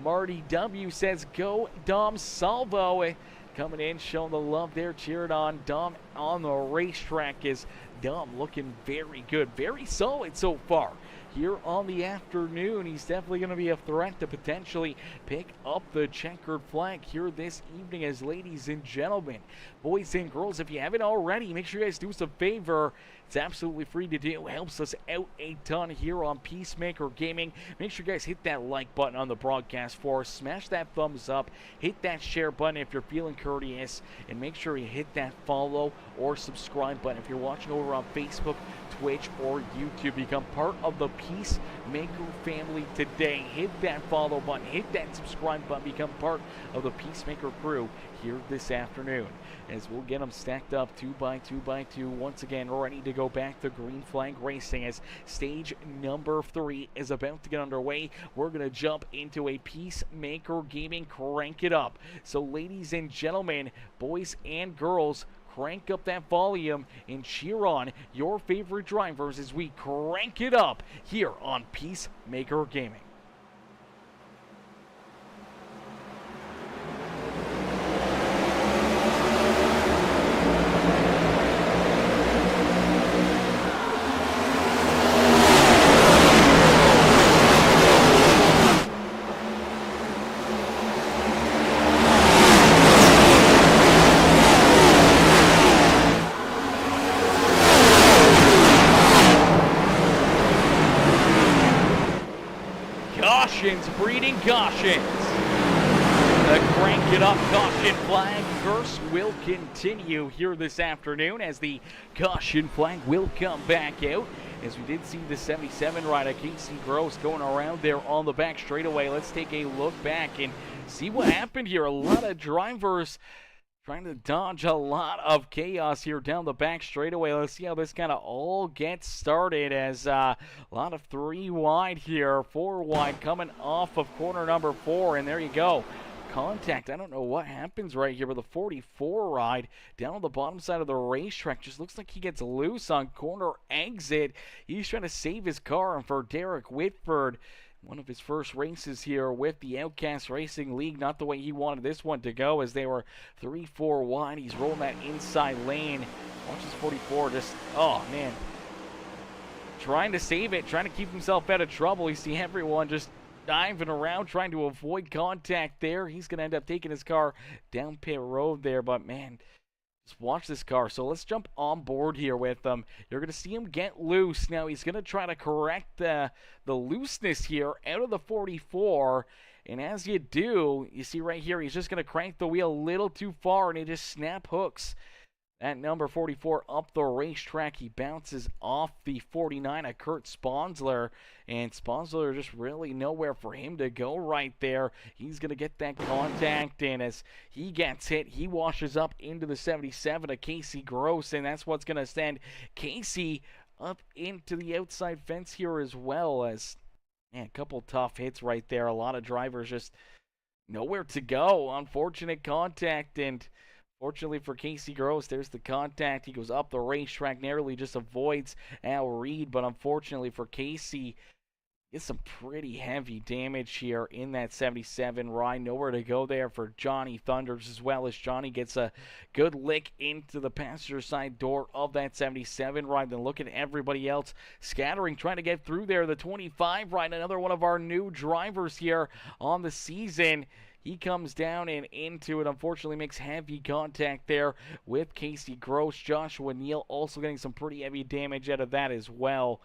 Marty W says, "Go Dom Salvo." Coming in, showing the love there, cheered on Dom on the racetrack. Is Dom looking very good, very solid so far here on the afternoon. He's definitely going to be a threat to potentially pick up the checkered flag here this evening. As ladies and gentlemen, boys and girls, if you haven't already, make sure you guys do us a favor. It's absolutely free to do. It helps us out a ton here on PeaceMaker Gaming. Make sure you guys hit that like button on the broadcast for us. Smash that thumbs up. Hit that share button if you're feeling courteous. And make sure you hit that follow or subscribe button if you're watching over on Facebook, Twitch, or YouTube. Become part of the PeaceMaker family today. Hit that follow button. Hit that subscribe button. Become part of the PeaceMaker crew here this afternoon. As we'll get them stacked up 2 by 2 by 2. Once again, ready to go back to green flag racing as stage number 3 is about to get underway. We're going to jump into a PeaceMaker Gaming Crank It Up. So ladies and gentlemen, boys and girls, crank up that volume and cheer on your favorite drivers as we crank it up here on PeaceMaker Gaming. Breeding cautions. The crank it up caution flag verse will continue here this afternoon as the caution flag will come back out. As we did see the 77 rider Casey Gross going around there on the back straightaway. Let's take a look back and see what happened here. A lot of drivers trying to dodge a lot of chaos here down the back straightaway. Let's see how this kind of all gets started as a lot of 3 wide here, 4 wide coming off of corner number 4, and there you go. Contact. I don't know what happens right here with the 44 ride down on the bottom side of the racetrack. Just looks like he gets loose on corner exit. He's trying to save his car, and for Derek Whitford, one of his first races here with the Outcast Racing League. Not the way he wanted this one to go as they were 3-4 wide. He's rolling that inside lane. Watch this 44 just, oh man. Trying to save it, trying to keep himself out of trouble. You see everyone just diving around, trying to avoid contact there. He's going to end up taking his car down pit road there, but man, just watch this car. So let's jump on board here with him. You're going to see him get loose. Now he's going to try to correct the looseness here out of the 44. And as you do, you see right here, he's just going to crank the wheel a little too far and he just snap hooks that number 44 up the racetrack. He bounces off the 49 of Kurt Sponsler, and Sponsler just really nowhere for him to go right there. He's going to get that contact, and as he gets hit, he washes up into the 77 of Casey Gross, and that's what's going to send Casey up into the outside fence here as well. As, man, a couple tough hits right there. A lot of drivers just nowhere to go. Unfortunate contact, and fortunately for Casey Gross, there's the contact. He goes up the racetrack, narrowly just avoids Al Reed, but unfortunately for Casey, gets some pretty heavy damage here in that 77 ride. Nowhere to go there for Johnny Thunders as well, as Johnny gets a good lick into the passenger side door of that 77 ride. Then look at everybody else scattering, trying to get through there. The 25 ride, another one of our new drivers here on the season. He comes down and into it, unfortunately makes heavy contact there with Casey Gross. Joshua Neal also getting some pretty heavy damage out of that as well.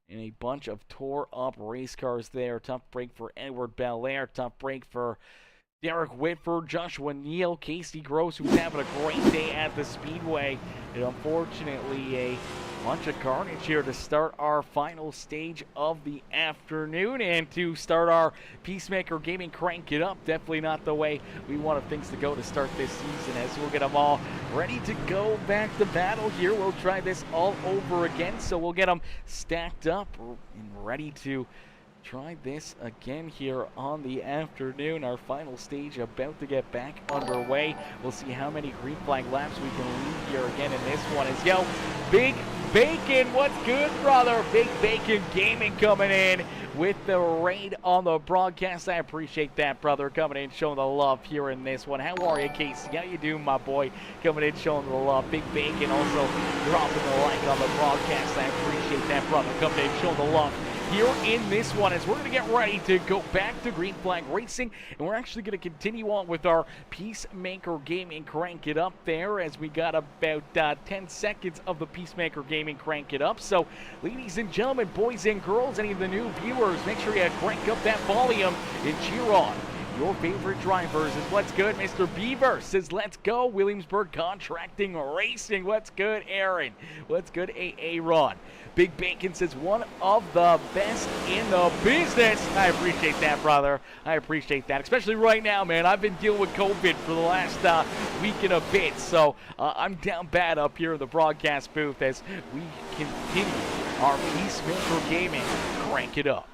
And a bunch of tore up race cars there. Tough break for Edward Belair. Tough break for Derek Whitford, Joshua Neal, Casey Gross, who's having a great day at the Speedway. And unfortunately, a bunch of carnage here to start our final stage of the afternoon and to start our PeaceMaker Gaming Crank It Up. Definitely not the way we wanted things to go to start this season, as we'll get them all ready to go back to battle here. We'll try this all over again, so we'll get them stacked up and ready to try this again here on the afternoon. Our final stage about to get back underway. We'll see how many green flag laps we can leave here again in this one. Is yo, Big Bacon, what's good, brother? Big Bacon Gaming coming in with the raid on the broadcast. I appreciate that, brother, coming in, showing the love here in this one. How are you, Casey? How you doing, my boy? Coming in, showing the love. Big Bacon also dropping the like on the broadcast. I appreciate that, brother, coming in, showing the love here in this one as we're going to get ready to go back to Green Flag Racing, and we're actually going to continue on with our PeaceMaker Gaming Crank It Up there as we got about 10 seconds of the PeaceMaker Gaming Crank It Up. So, ladies and gentlemen, boys and girls, any of the new viewers, make sure you crank up that volume and cheer on your favorite drivers. Is what's good. Mr. Beaver says, let's go. Williamsburg Contracting Racing. What's good, Aaron? What's good, AA Ron? Big Bacon says, one of the best in the business. I appreciate that, brother. I appreciate that, especially right now, man. I've been dealing with COVID for the last week and a bit, so I'm down bad up here in the broadcast booth as we continue our PeaceMaker Gaming Crank It Up.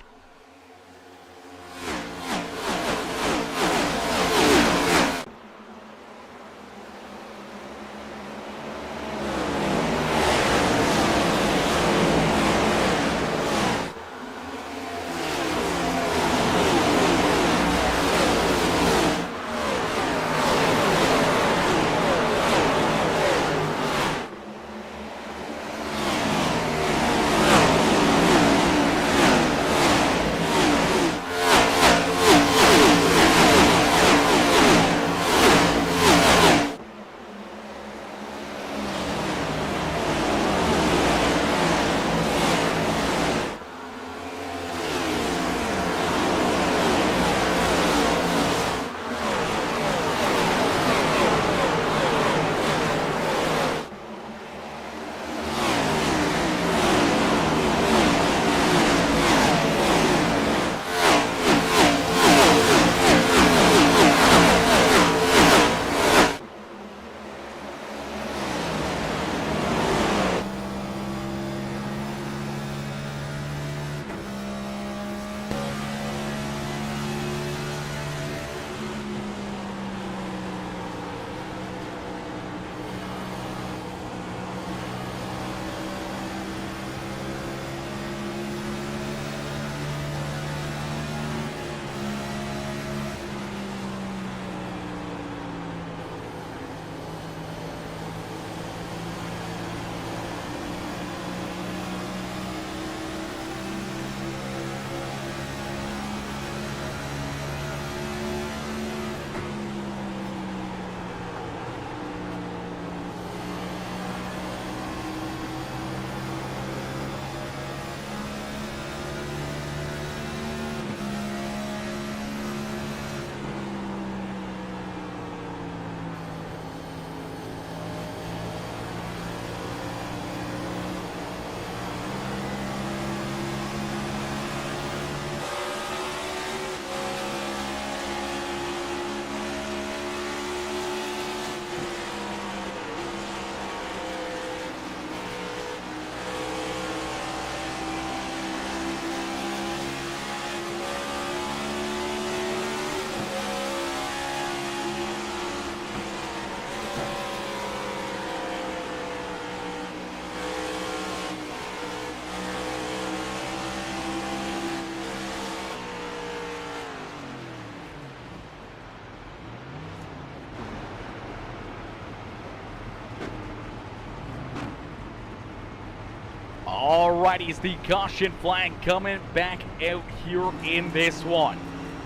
Alrighty, it's the caution flag coming back out here in this one.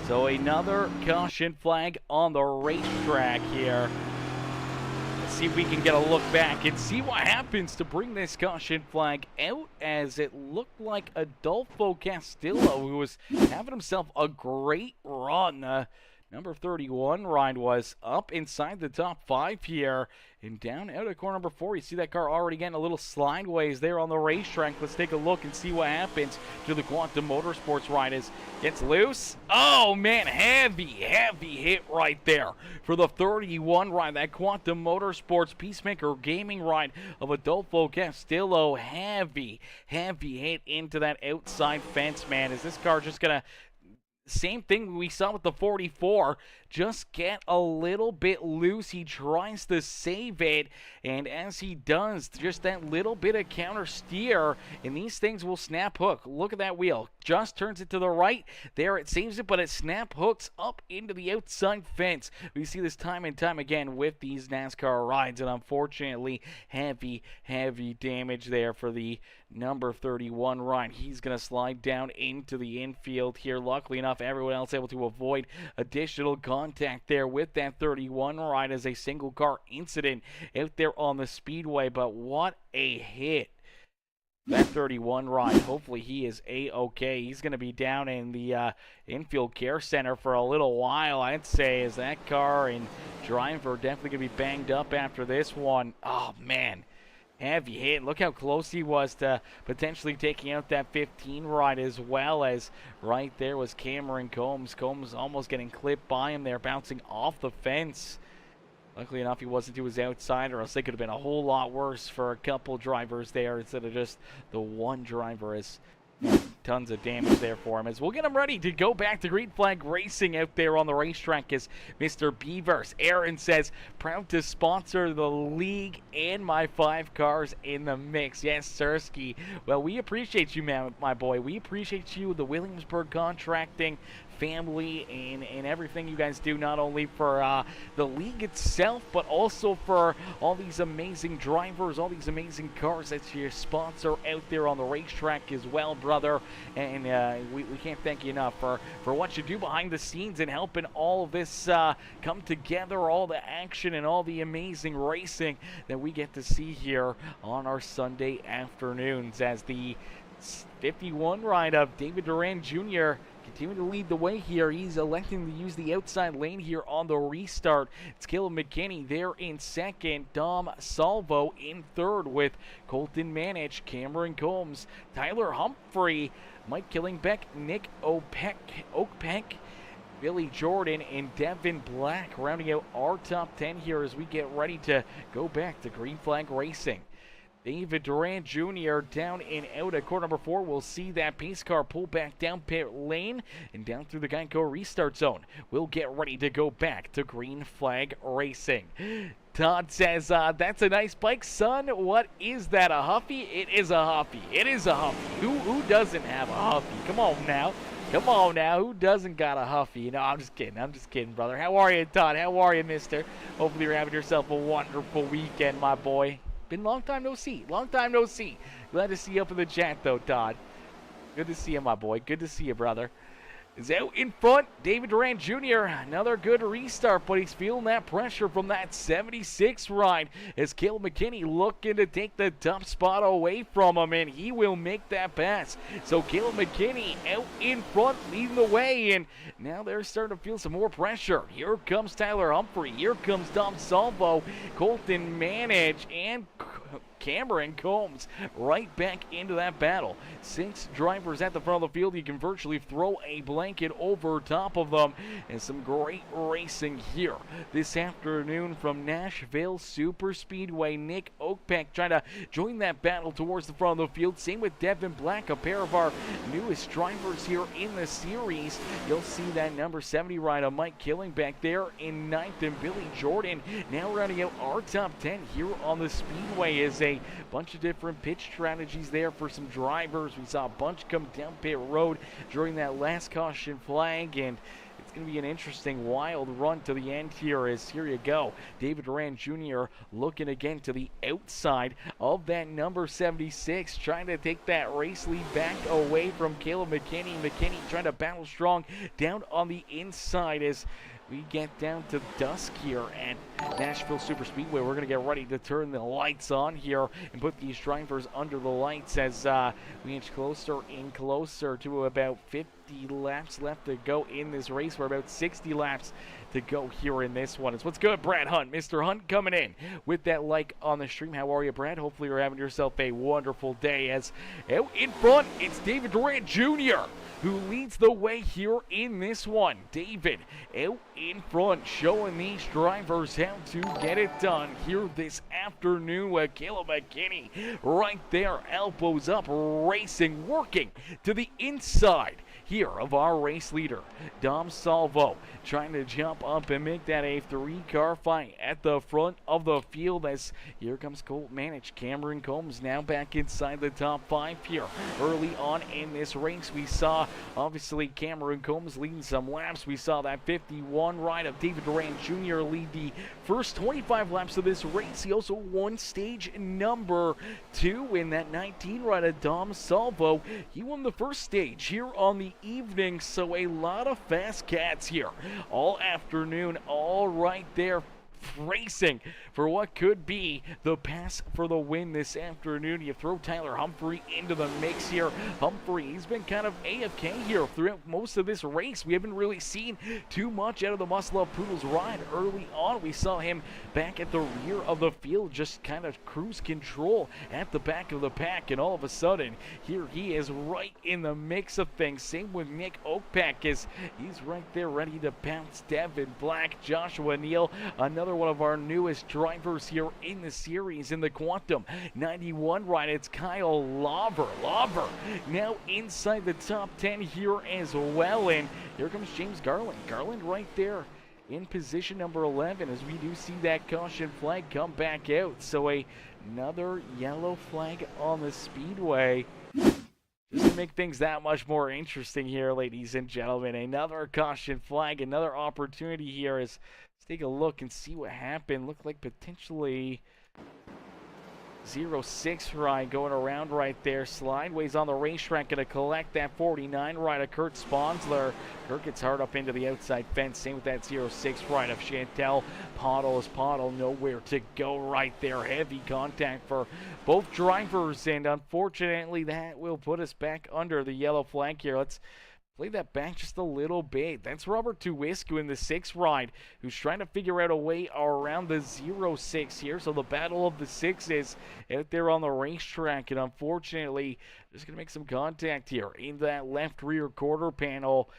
So another caution flag on the racetrack here. Let's see if we can get a look back and see what happens to bring this caution flag out, as it looked like Adolfo Castillo, who was having himself a great run. Number 31 ride was up inside the top 5 here, and down out of corner number 4. You see that car already getting a little slideways there on the racetrack. Let's take a look and see what happens to the Quantum Motorsports ride as gets loose. Oh man, heavy hit right there for the 31 ride. That Quantum Motorsports PeaceMaker Gaming ride of Adolfo Castillo. Heavy hit into that outside fence, man. Is this car just gonna... Same thing we saw with the 44, just get a little bit loose. He tries to save it, and as he does, just that little bit of counter steer, and these things will snap hook. Look at that wheel, just turns it to the right, there it saves it, but it snap hooks up into the outside fence. We see this time and time again with these NASCAR rides, and unfortunately, heavy damage there for the number 31 ride. He's going to slide down into the infield here. Luckily enough, everyone else able to avoid additional contact there with that 31 ride as a single car incident out there on the speedway. But what a hit. That 31 ride, hopefully he is A-okay. He's going to be down in the infield care center for a little while, I'd say, as that car and driver definitely going to be banged up after this one. Oh, man. Heavy hit. Look how close he was to potentially taking out that 15 ride, as well as right there was Cameron Combs. Combs almost getting clipped by him there, bouncing off the fence. Luckily enough, he wasn't to his outside, or else it could have been a whole lot worse for a couple drivers there instead of just the one driver. As tons of damage there for him. As we'll get him ready to go back to Green Flag Racing out there on the racetrack, as Mr. Beavers. Aaron says, proud to sponsor the league and my 5 cars in the mix. Yes, Sirski. Well, we appreciate you, man, my boy. We appreciate you, the Williamsburg Contracting family, and everything you guys do, not only for the league itself, but also for all these amazing drivers, all these amazing cars that you sponsor out there on the racetrack as well, brother. And we can't thank you enough for what you do behind the scenes and helping all of this come together, all the action and all the amazing racing that we get to see here on our Sunday afternoons, as the 51 ride of David Duran Jr. continue to lead the way here. He's electing to use the outside lane here on the restart. It's Caleb McKinney there in second. Dom Salvo in third with Colton Manich, Cameron Combs, Tyler Humphrey, Mike Killingbeck, Nick Oakpeck, Billy Jordan, and Devin Black rounding out our top 10 here as we get ready to go back to Green Flag Racing. David Duran Jr. down and out at corner number 4. We'll see that pace car pull back down pit lane and down through the Geico restart zone. We'll get ready to go back to Green Flag Racing. Todd says, that's a nice bike, son. What is that, a Huffy? It is a Huffy. It is a Huffy. Who doesn't have a Huffy? Come on now. Come on now. Who doesn't got a Huffy? No, I'm just kidding. I'm just kidding, brother. How are you, Todd? How are you, mister? Hopefully you're having yourself a wonderful weekend, my boy. Been long time no see. Long time no see. Glad to see you up in the chat, though, Todd. Good to see you, my boy. Good to see you, brother. Is out in front, David Duran Jr. Another good restart, but he's feeling that pressure from that 76 ride as Caleb McKinney looking to take the top spot away from him, and he will make that pass. So Caleb McKinney out in front, leading the way, and now they're starting to feel some more pressure. Here comes Tyler Humphrey. Here comes Dom Salvo, Colton Manich, and Cameron Combs right back into that battle. 6 drivers at the front of the field. You can virtually throw a blanket over top of them. And some great racing here this afternoon from Nashville Super Speedway. Nick Oakpeck trying to join that battle towards the front of the field. Same with Devin Black, a pair of our newest drivers here in the series. You'll see that number 70 ride of Mike Killingbeck there in 9th, and Billy Jordan now rounding out our top 10 here on the Speedway. Is a bunch of different pitch strategies there for some drivers. We saw a bunch come down pit road during that last caution flag, and it's going to be an interesting, wild run to the end here. As here you go, David Duran Jr. looking again to the outside of that number 76, trying to take that race lead back away from Caleb McKinney. McKinney trying to battle strong down on the inside as we get down to dusk here at Nashville Super Speedway. We're going to get ready to turn the lights on here and put these drivers under the lights as we inch closer and closer to about 50 laps left to go in this race. We're about 60 laps to go here in this one. It's what's good, Brad Hunt. Mr. Hunt coming in with that like on the stream. How are you, Brad? Hopefully you're having yourself a wonderful day. As out in front, it's David Duran Jr. who leads the way here in this one. David out in front, showing these drivers how to get it done here this afternoon with Caleb McKinney right there, elbows up, racing, working to the inside here of our race leader, Dom Salvo, trying to jump up and make that a three-car fight at the front of the field as here comes Colt Manich. Cameron Combs now back inside the top 5 here. Early on in this race, we saw obviously Cameron Combs leading some laps. We saw that 51 ride of David Durant Jr. lead the first 25 laps of this race. He also won stage number 2 in that 19 ride of Dom Salvo. He won the first stage here on the evening, so a lot of fast cats here all afternoon, all right there racing for what could be the pass for the win this afternoon. You throw Tyler Humphrey into the mix here. Humphrey, he's been kind of AFK here throughout most of this race. We haven't really seen too much out of the Muscle Up Poodles ride. Early on, we saw him back at the rear of the field, just kind of cruise control at the back of the pack, and all of a sudden, here he is right in the mix of things. Same with Nick Oakpack, as he's right there ready to pounce. Devin Black, Joshua Neal, another one of our newest drivers here in the series in the Quantum 91 ride. It's Kyle Lauber. Now inside the top 10 here as well, and here comes James Garland. Garland right there in position number 11 as we do see that caution flag come back out. So another yellow flag on the speedway. Just to make things that much more interesting here, ladies and gentlemen. Another caution flag, another opportunity here is take a look and see what happened. Looked like potentially 06 ride going around right there. Slideways on the racetrack, going to collect that 49 ride of Kurt Sponsler. Kurt gets hard up into the outside fence. Same with that 06 ride of Chantel Pottle. Pottle nowhere to go right there. Heavy contact for both drivers, and unfortunately that will put us back under the yellow flag here. Let's play that back just a little bit. That's Robert Tuwisku in the 6 ride, who's trying to figure out a way around the 06 here. So the battle of the 6s out there on the racetrack, and unfortunately, just going to make some contact here in that left rear quarter panel.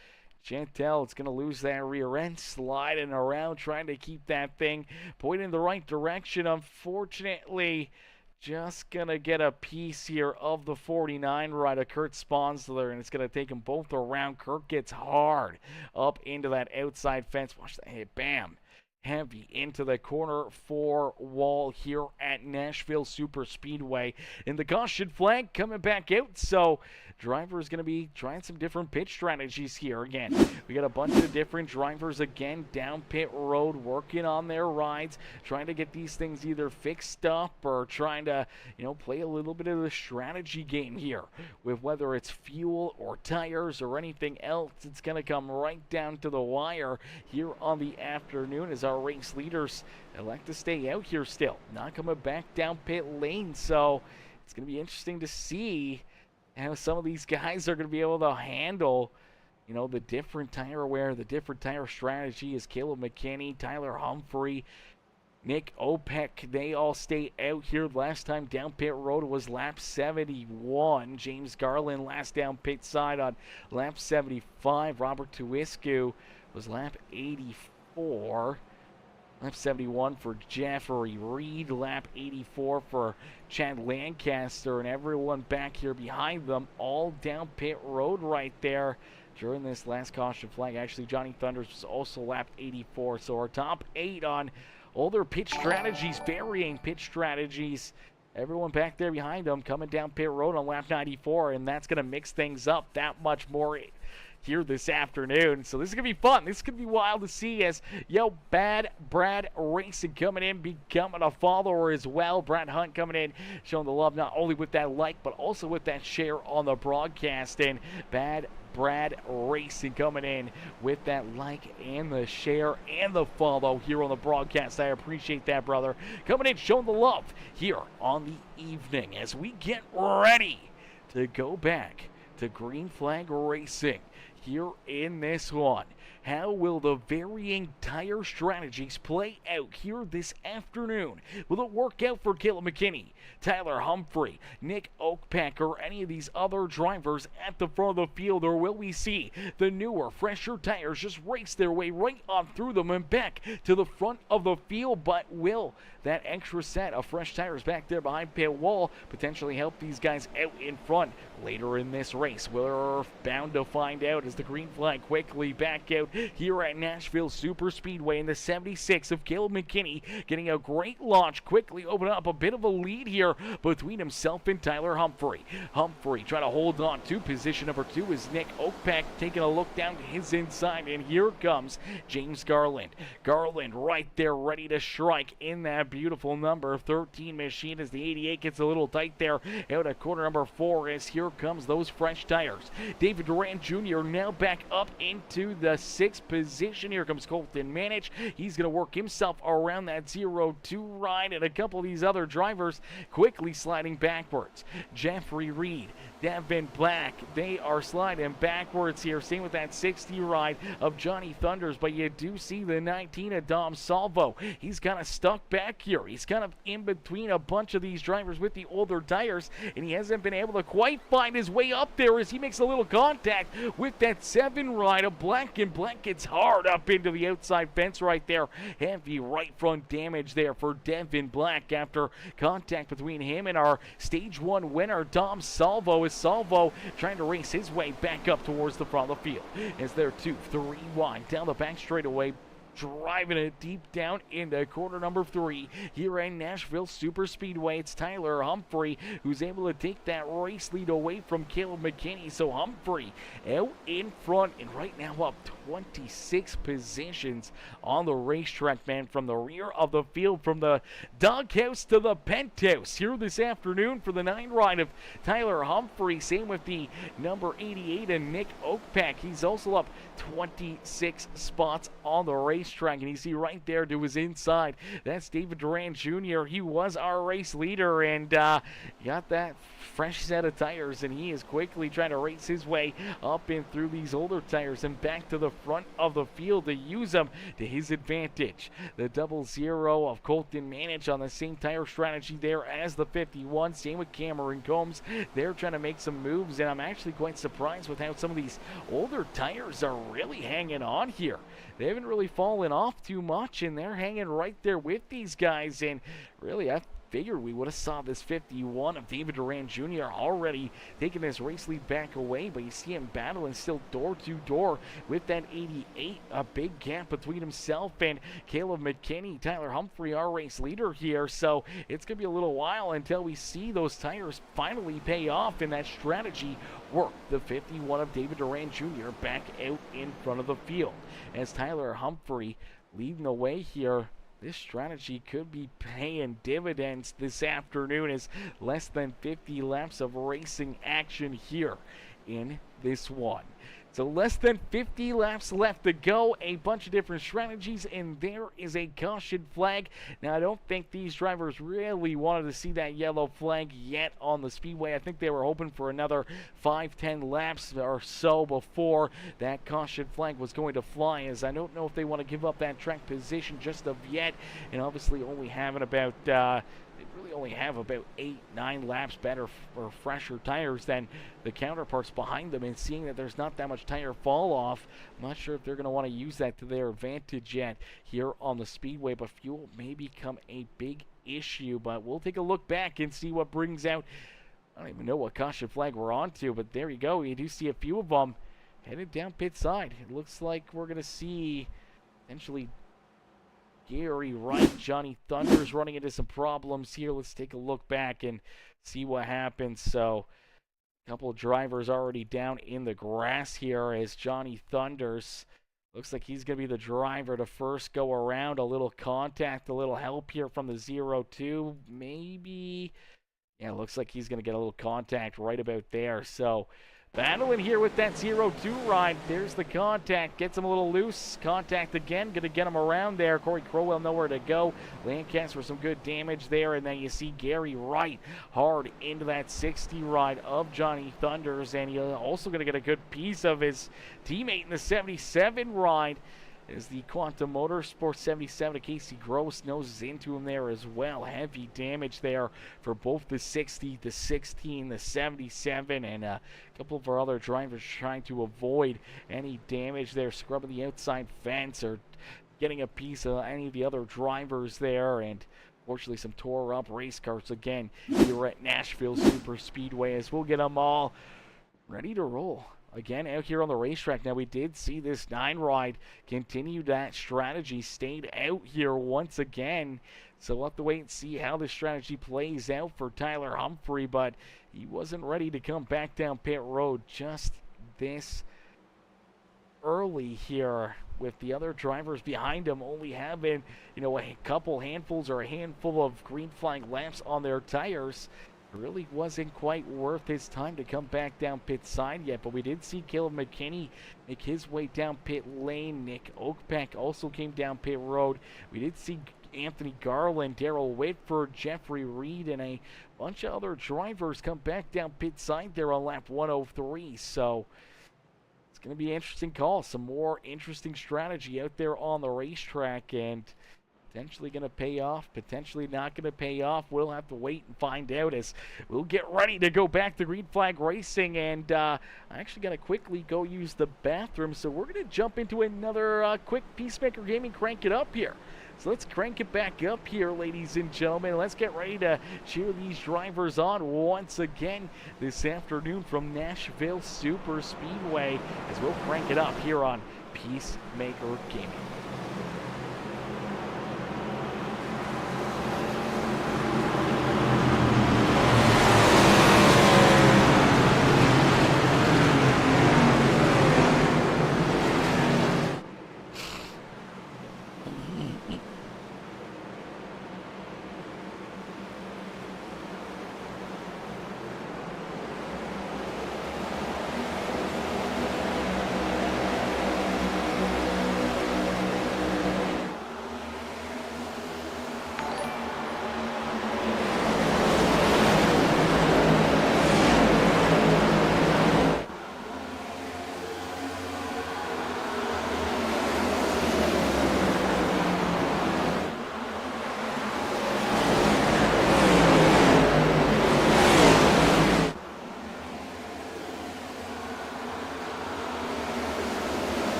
Chantel, it's going to lose that rear end, sliding around, trying to keep that thing pointing in the right direction. Unfortunately, just going to get a piece here of the 49 ride of Kurt Sponsler, and it's going to take them both around. Kurt gets hard up into that outside fence. Watch that hit. Bam. Heavy into the corner 4 wall here at Nashville Super Speedway. And the caution flag coming back out, so driver is going to be trying some different pit strategies here again. We got a bunch of different drivers again down pit road working on their rides, trying to get these things either fixed up or trying to, play a little bit of the strategy game here with whether it's fuel or tires or anything else. It's going to come right down to the wire here on the afternoon as our race leaders elect to stay out here still, not coming back down pit lane. So it's going to be interesting to see how some of these guys are going to be able to handle, the different tire wear, the different tire strategy. As Caleb McKinney, Tyler Humphrey, Nick Opek, they all stay out here. Last time down pit road was lap 71. James Garland last down pit side on lap 75. Robert Tuwisku was lap 84. Lap 71 for Jeffrey Reed, lap 84 for Chad Lancaster, and everyone back here behind them, all down pit road right there during this last caution flag. Actually, Johnny Thunders was also lap 84, so our top 8 on all their pit strategies, varying pit strategies. Everyone back there behind them coming down pit road on lap 94, and that's going to mix things up that much more here this afternoon. So this is going to be fun. This is going to be wild to see as, Bad Brad Racing coming in, becoming a follower as well. Brad Hunt coming in, showing the love not only with that like, but also with that share on the broadcast. And Bad Brad Racing coming in with that like and the share and the follow here on the broadcast. I appreciate that, brother. Coming in, showing the love here on the evening as we get ready to go back to Green Flag Racing here in this one. How will the varying tire strategies play out here this afternoon? Will it work out for Caleb McKinney, Tyler Humphrey, Nick Oakpack, or any of these other drivers at the front of the field? Or will we see the newer, fresher tires just race their way right on through them and back to the front of the field? But will that extra set of fresh tires back there behind pit wall potentially help these guys out in front later in this race? We're bound to find out as the green flag quickly back out here at Nashville Super Speedway in the 76 of Caleb McKinney, getting a great launch, quickly opening up a bit of a lead here between himself and Tyler Humphrey. Humphrey trying to hold on to position number 2 is Nick Oakpeck taking a look down to his inside, and here comes James Garland. Garland right there ready to strike in that beautiful number 13 machine as the 88 gets a little tight there out at corner number 4 as here comes those fresh tires. David Durant Jr. now back up into the 6th position. Here comes Colton Manich. He's going to work himself around that 0-2 ride, and a couple of these other drivers quickly sliding backwards. Jeffrey Reed, Devin Black, they are sliding backwards here. Same with that 60 ride of Johnny Thunders, but you do see the 19 of Dom Salvo. He's kind of stuck back here. He's kind of in between a bunch of these drivers with the older tires, and he hasn't been able to quite find his way up there as he makes a little contact with that 7 ride of Black, and Black gets hard up into the outside fence right there. Heavy right front damage there for Devin Black after contact between him and our Stage 1 winner, Dom Salvo, as Salvo trying to race his way back up towards the front of the field. As they're 2-3 wide down the back straightaway, driving it deep down into corner number 3 here at Nashville Super Speedway. It's Tyler Humphrey who's able to take that race lead away from Caleb McKinney. So Humphrey out in front and right now up 26 positions on the racetrack, man, from the rear of the field, from the doghouse to the penthouse here this afternoon for the 9 ride of Tyler Humphrey. Same with the number 88 and Nick Oakpeck. He's also up 26 spots on the racetrack, and you see right there to his inside, that's David Durant Jr. He was our race leader and got that fresh set of tires, and he is quickly trying to race his way up and through these older tires and back to the front of the field to use them to his advantage. The 00 of Colton Manich on the same tire strategy there as the 51. Same with Cameron Combs. They're trying to make some moves, and I'm actually quite surprised with how some of these older tires are really hanging on here. They haven't really fallen off too much, and they're hanging right there with these guys. And really, I figured we would have saw this 51 of David Durant Jr. already taking this race lead back away, but you see him battling still door to door with that 88. A big gap between himself and Caleb McKinney. Tyler Humphrey, our race leader here, so it's going to be a little while until we see those tires finally pay off and that strategy work. The 51 of David Durant Jr. back out in front of the field as Tyler Humphrey leading the way here. This strategy could be paying dividends this afternoon as less than 50 laps of racing action here in this one. So less than 50 laps left to go, a bunch of different strategies, and there is a caution flag. Now, I don't think these drivers really wanted to see that yellow flag yet on the speedway. I think they were hoping for another 5-10 laps or so before that caution flag was going to fly, as I don't know if they want to give up that track position just of yet, and obviously only having about they really only have about 8-9 laps better or fresher tires than the counterparts behind them, and seeing that there's not that much tire fall off, I'm not sure if they're going to want to use that to their advantage yet here on the speedway, but fuel may become a big issue. But we'll take a look back and see what brings out, I don't even know what caution flag we're on to, but there you go. You do see a few of them headed down pit side. It looks like we're going to see potentially Gary Wright, Johnny Thunders running into some problems here. Let's take a look back and see what happens. So a couple of drivers already down in the grass here as Johnny Thunders looks like he's going to be the driver to first go around. A little contact, a little help here from the 0-2. Maybe, yeah, looks like he's going to get a little contact right about there. So battling here with that 0-2 ride. There's the contact. Gets him a little loose. Contact again. Going to get him around there. Corey Crowell nowhere to go. Lancaster some good damage there. And then you see Gary Wright hard into that 60 ride of Johnny Thunders. And he's also going to get a good piece of his teammate in the 77 ride, as the Quantum Motorsports 77 of Casey Gross noses into him there as well. Heavy damage there for both the 60, the 16, the 77, and a couple of our other drivers trying to avoid any damage there, scrubbing the outside fence or getting a piece of any of the other drivers there. And fortunately some tore up race cars again here at Nashville Super Speedway, as we'll get them all ready to roll again out here on the racetrack. Now, we did see this 9 ride continue that strategy, stayed out here once again. So we'll have to wait and see how the strategy plays out for Tyler Humphrey, but he wasn't ready to come back down pit road just this early here, with the other drivers behind him only having, a couple handfuls or a handful of green flag laps on their tires. It really wasn't quite worth his time to come back down pit side yet, but we did see Caleb McKinney make his way down pit lane. Nick Oakpeck also came down pit road. We did see Anthony Garland, Darrell Whitford, Jeffrey Reed, and a bunch of other drivers come back down pit side there on lap 103. So it's going to be an interesting call. Some more interesting strategy out there on the racetrack, and potentially going to pay off, potentially not going to pay off. We'll have to wait and find out as we'll get ready to go back to green flag racing. And I actually got to quickly go use the bathroom, so we're going to jump into another quick PeaceMaker Gaming Crank It Up here. So let's crank it back up here, ladies and gentlemen. Let's get ready to cheer these drivers on once again this afternoon from Nashville Super Speedway, as we'll crank it up here on PeaceMaker Gaming.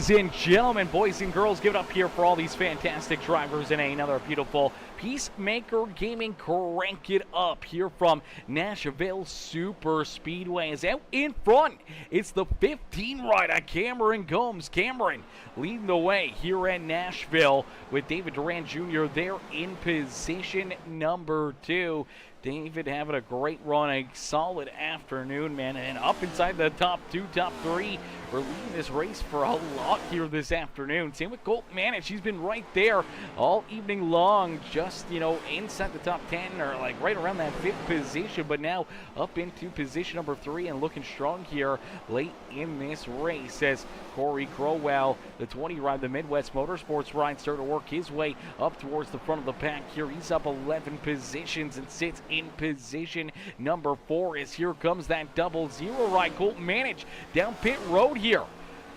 Ladies and gentlemen, boys and girls, give it up here for all these fantastic drivers in another beautiful PeaceMaker Gaming Crank It Up here from Nashville Super Speedway. Is out in front. It's the 15 rider, Cameron Gomes. Cameron leading the way here at Nashville with David Duran Jr. there in position number 2. David having a great run, a solid afternoon, man, and up inside the top 2, top 3. We're leading this race for a lot here this afternoon. Same with Colt Manich. He's been right there all evening long, just, inside the top 10 or like right around that 5th position, but now up into position number 3 and looking strong here late in this race as Corey Crowell, the 20 ride, the Midwest Motorsports ride, starting to work his way up towards the front of the pack here. He's up 11 positions and sits in position number 4 as here comes that 00 ride. Colt Manich down pit road here.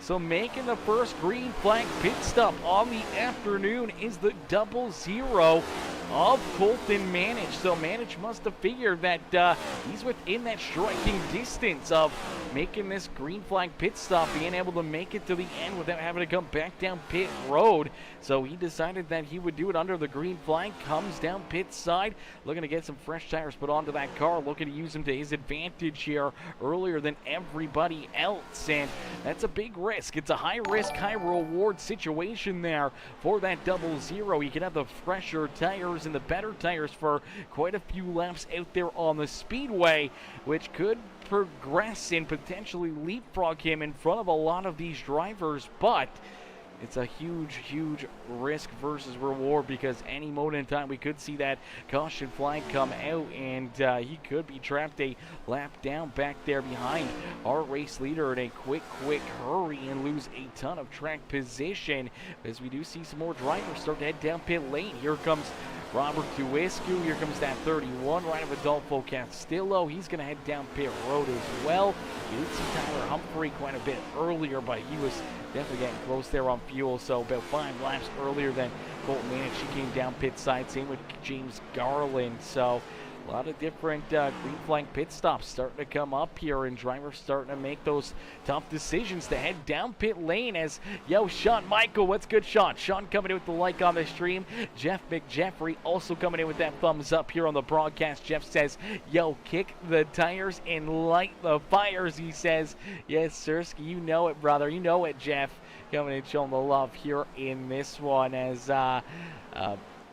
So making the first green flag pit stop on the afternoon is the 00 of Colton Manich. So Manich must have figured that he's within that striking distance of making this green flag pit stop, being able to make it to the end without having to come back down pit road. So he decided that he would do it under the green flag, comes down pit side, looking to get some fresh tires put onto that car, looking to use them to his advantage here earlier than everybody else. And that's a big risk. It's a high risk, high reward situation there for that 00. He can have the fresher tires and the better tires for quite a few laps out there on the speedway, which could progress and potentially leapfrog him in front of a lot of these drivers. But it's a huge risk versus reward, because any moment in time we could see that caution flag come out and he could be trapped a lap down back there behind our race leader in a quick hurry and lose a ton of track position, as we do see some more drivers start to head down pit lane. Here comes Robert Duescu. Here comes that 31 right of Adolfo Castillo. He's going to head down pit road as well. You did see Tyler Humphrey quite a bit earlier, but he was definitely getting close there on fuel. So about 5 laps earlier than Colton Manich. She came down pit side. Same with James Garland. So a lot of different green flag pit stops starting to come up here, and drivers starting to make those tough decisions to head down pit lane as, Sean Michael, what's good, Sean? Sean coming in with the like on the stream. Jeff McJeffrey also coming in with that thumbs up here on the broadcast. Jeff says, kick the tires and light the fires, he says. Yes, Sirski, you know it, brother. You know it, Jeff. Coming in showing the love here in this one as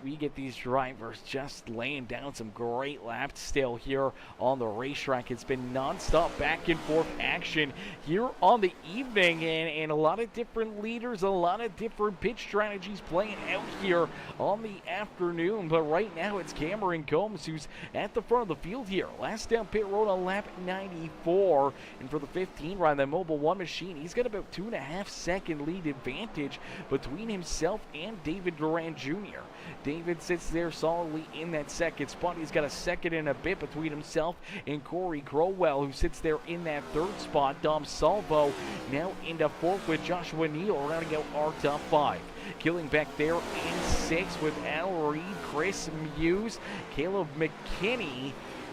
we get these drivers just laying down some great laps still here on the racetrack. It's been non-stop back and forth action here on the evening, and a lot of different leaders, a lot of different pit strategies playing out here on the afternoon. But right now it's Cameron Gomes who's at the front of the field here. Last down pit road on lap 94, and for the 15 ride, the Mobile One machine, he's got about 2.5 second lead advantage between himself and David Duran Jr. David sits there solidly in that second spot. He's got a second and a bit between himself and Corey Crowell, who sits there in that 3rd spot. Dom Salvo now into 4th with Joshua Neal rounding out our top 5. Killing back there in 6th with Al Reed, Chris Muse, Caleb McKinney,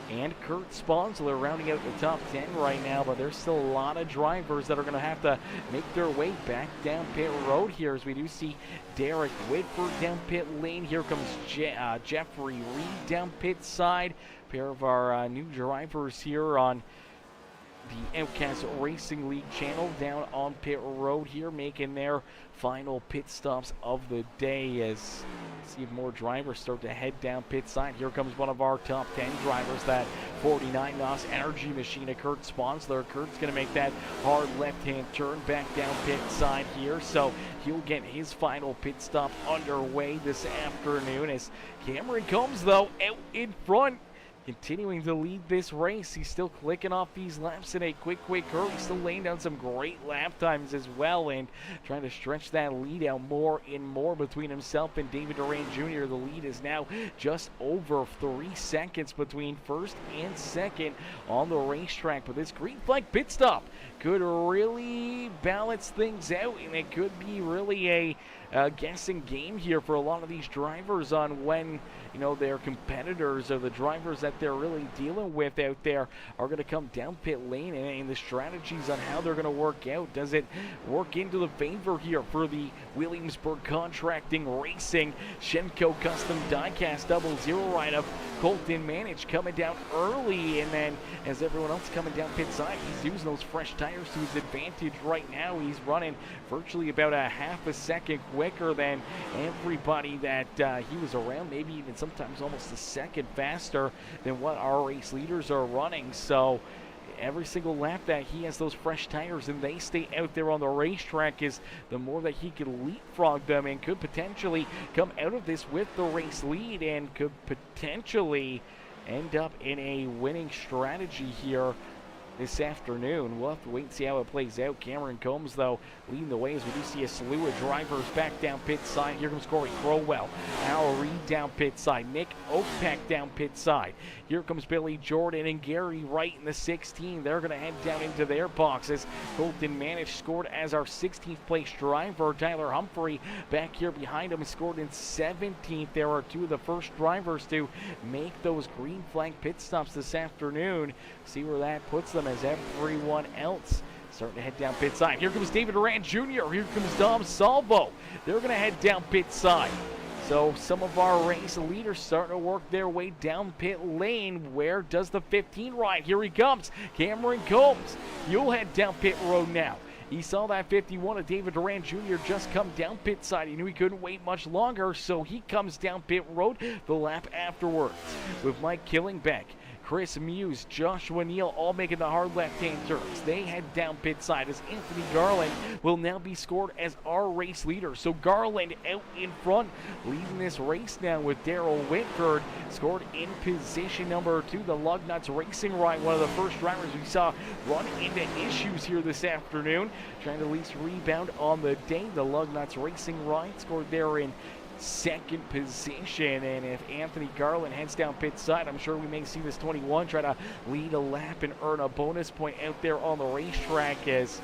and Kurt Sponsler rounding out the top 10 right now. But there's still a lot of drivers that are going to have to make their way back down pit road here, as we do see Derek Whitford down pit lane. Here comes Jeffrey Reed down pit side. A pair of our new drivers here on the Outcast Racing League channel down on pit road here, making their final pit stops of the day, as see more drivers start to head down pit side. Here comes one of our top 10 drivers, that 49 NOS Energy Machine of Kurt Sponsler. Kurt's going to make that hard left-hand turn back down pit side here, so he'll get his final pit stop underway this afternoon, as Cameron Gomes, though, out in front, continuing to lead this race. He's still clicking off these laps in a quick hurry. Still laying down some great lap times as well, and trying to stretch that lead out more and more between himself and David Duran Jr. The lead is now just over 3 seconds between 1st and 2nd on the racetrack. But this green flag pit stop could really balance things out, and it could be really a guessing game here for a lot of these drivers on when, you know, their competitors or the drivers that they're really dealing with out there are going to come down pit lane, and the strategies on how they're going to work out. Does it work into the favor here for the Williamsburg Contracting Racing Shenco Custom Diecast 00 ride of Colton Manage coming down early, and then as everyone else coming down pit side, he's using those fresh tires to his advantage right now. He's running virtually about a half a second quicker than everybody that he was around, maybe even sometimes almost a second faster than what our race leaders are running. So every single lap that he has those fresh tires and they stay out there on the racetrack is the more that he could leapfrog them and could potentially come out of this with the race lead and could potentially end up in a winning strategy here this afternoon. We'll have to wait and see how it plays out. Cameron Combs, though, leading the way as we do see a slew of drivers back down pit side. Here comes Corey Crowell. Al Reed down pit side. Nick Oakpack down pit side. Here comes Billy Jordan and Gary Wright in the 16. They're going to head down into their boxes. Colton Manage scored as our 16th place driver. Tyler Humphrey back here behind him scored in 17th. There are two of the first drivers to make those green flag pit stops this afternoon. See where that puts them as everyone else starting to head down pit side. Here comes David Durant Jr. Here comes Dom Salvo. They're going to head down pit side. So some of our race leaders starting to work their way down pit lane. Where does the 15 ride? Here he comes. Cameron Combs. You'll head down pit road now. He saw that 51 of David Durant Jr. just come down pit side. He knew he couldn't wait much longer, so he comes down pit road the lap afterwards with Mike Killingbeck, Chris Muse, Joshua Neal, all making the hard left-hand turns. They head down pit side as Anthony Garland will now be scored as our race leader. So Garland out in front, leading this race now with Daryl Whitford, scored in position number 2. The Lugnuts Racing ride, one of the first drivers we saw run into issues here this afternoon, trying to at least rebound on the day. The Lugnuts Racing ride scored there in second position, and if Anthony Garland heads down pit side, I'm sure we may see this 21 try to lead a lap and earn a bonus point out there on the racetrack, as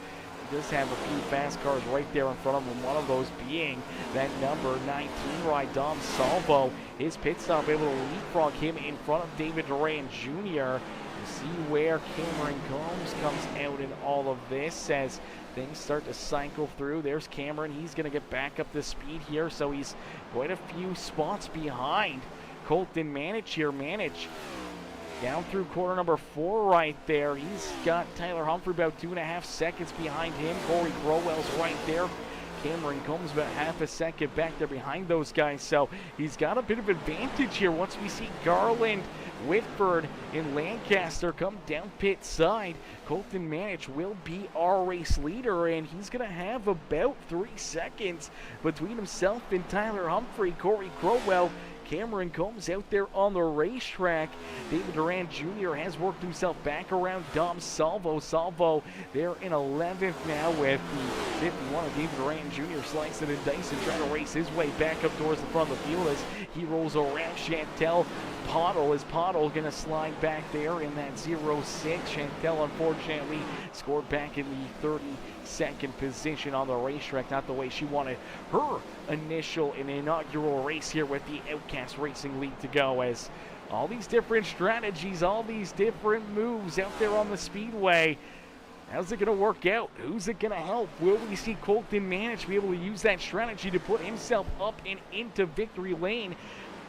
he does have a few fast cars right there in front of him, one of those being that number 19 ride, Dom Salvo. His pit stop able to leapfrog him in front of David Durant Jr. See where Cameron Combs comes out in all of this as things start to cycle through. There's Cameron. He's going to get back up to speed here, so he's quite a few spots behind Colton Manage here. Manage down through corner number 4 right there. He's got Tyler Humphrey about 2.5 seconds behind him. Corey Crowell's right there. Cameron Combs about half a second back there behind those guys, so he's got a bit of advantage here once we see Garland, Whitford, and Lancaster come down pit side. Colton Manage will be our race leader, and he's going to have about 3 seconds between himself and Tyler Humphrey. Corey Crowell, Cameron Combs out there on the racetrack. David Durant Jr. has worked himself back around Dom Salvo. Salvo there in 11th now with the 51 of David Durant Jr. slicing and dicing, trying to race his way back up towards the front of the field as he rolls around Chantel Pottle. Is Pottle going to slide back there in that 06? Chantel unfortunately scored back in the 32nd position on the racetrack. Not the way she wanted her initial and inaugural race here with the Outcast Racing League to go, as all these different strategies, all these different moves out there on the speedway. How's it going to work out? Who's it going to help? Will we see Colton Manage be able to use that strategy to put himself up and into victory lane?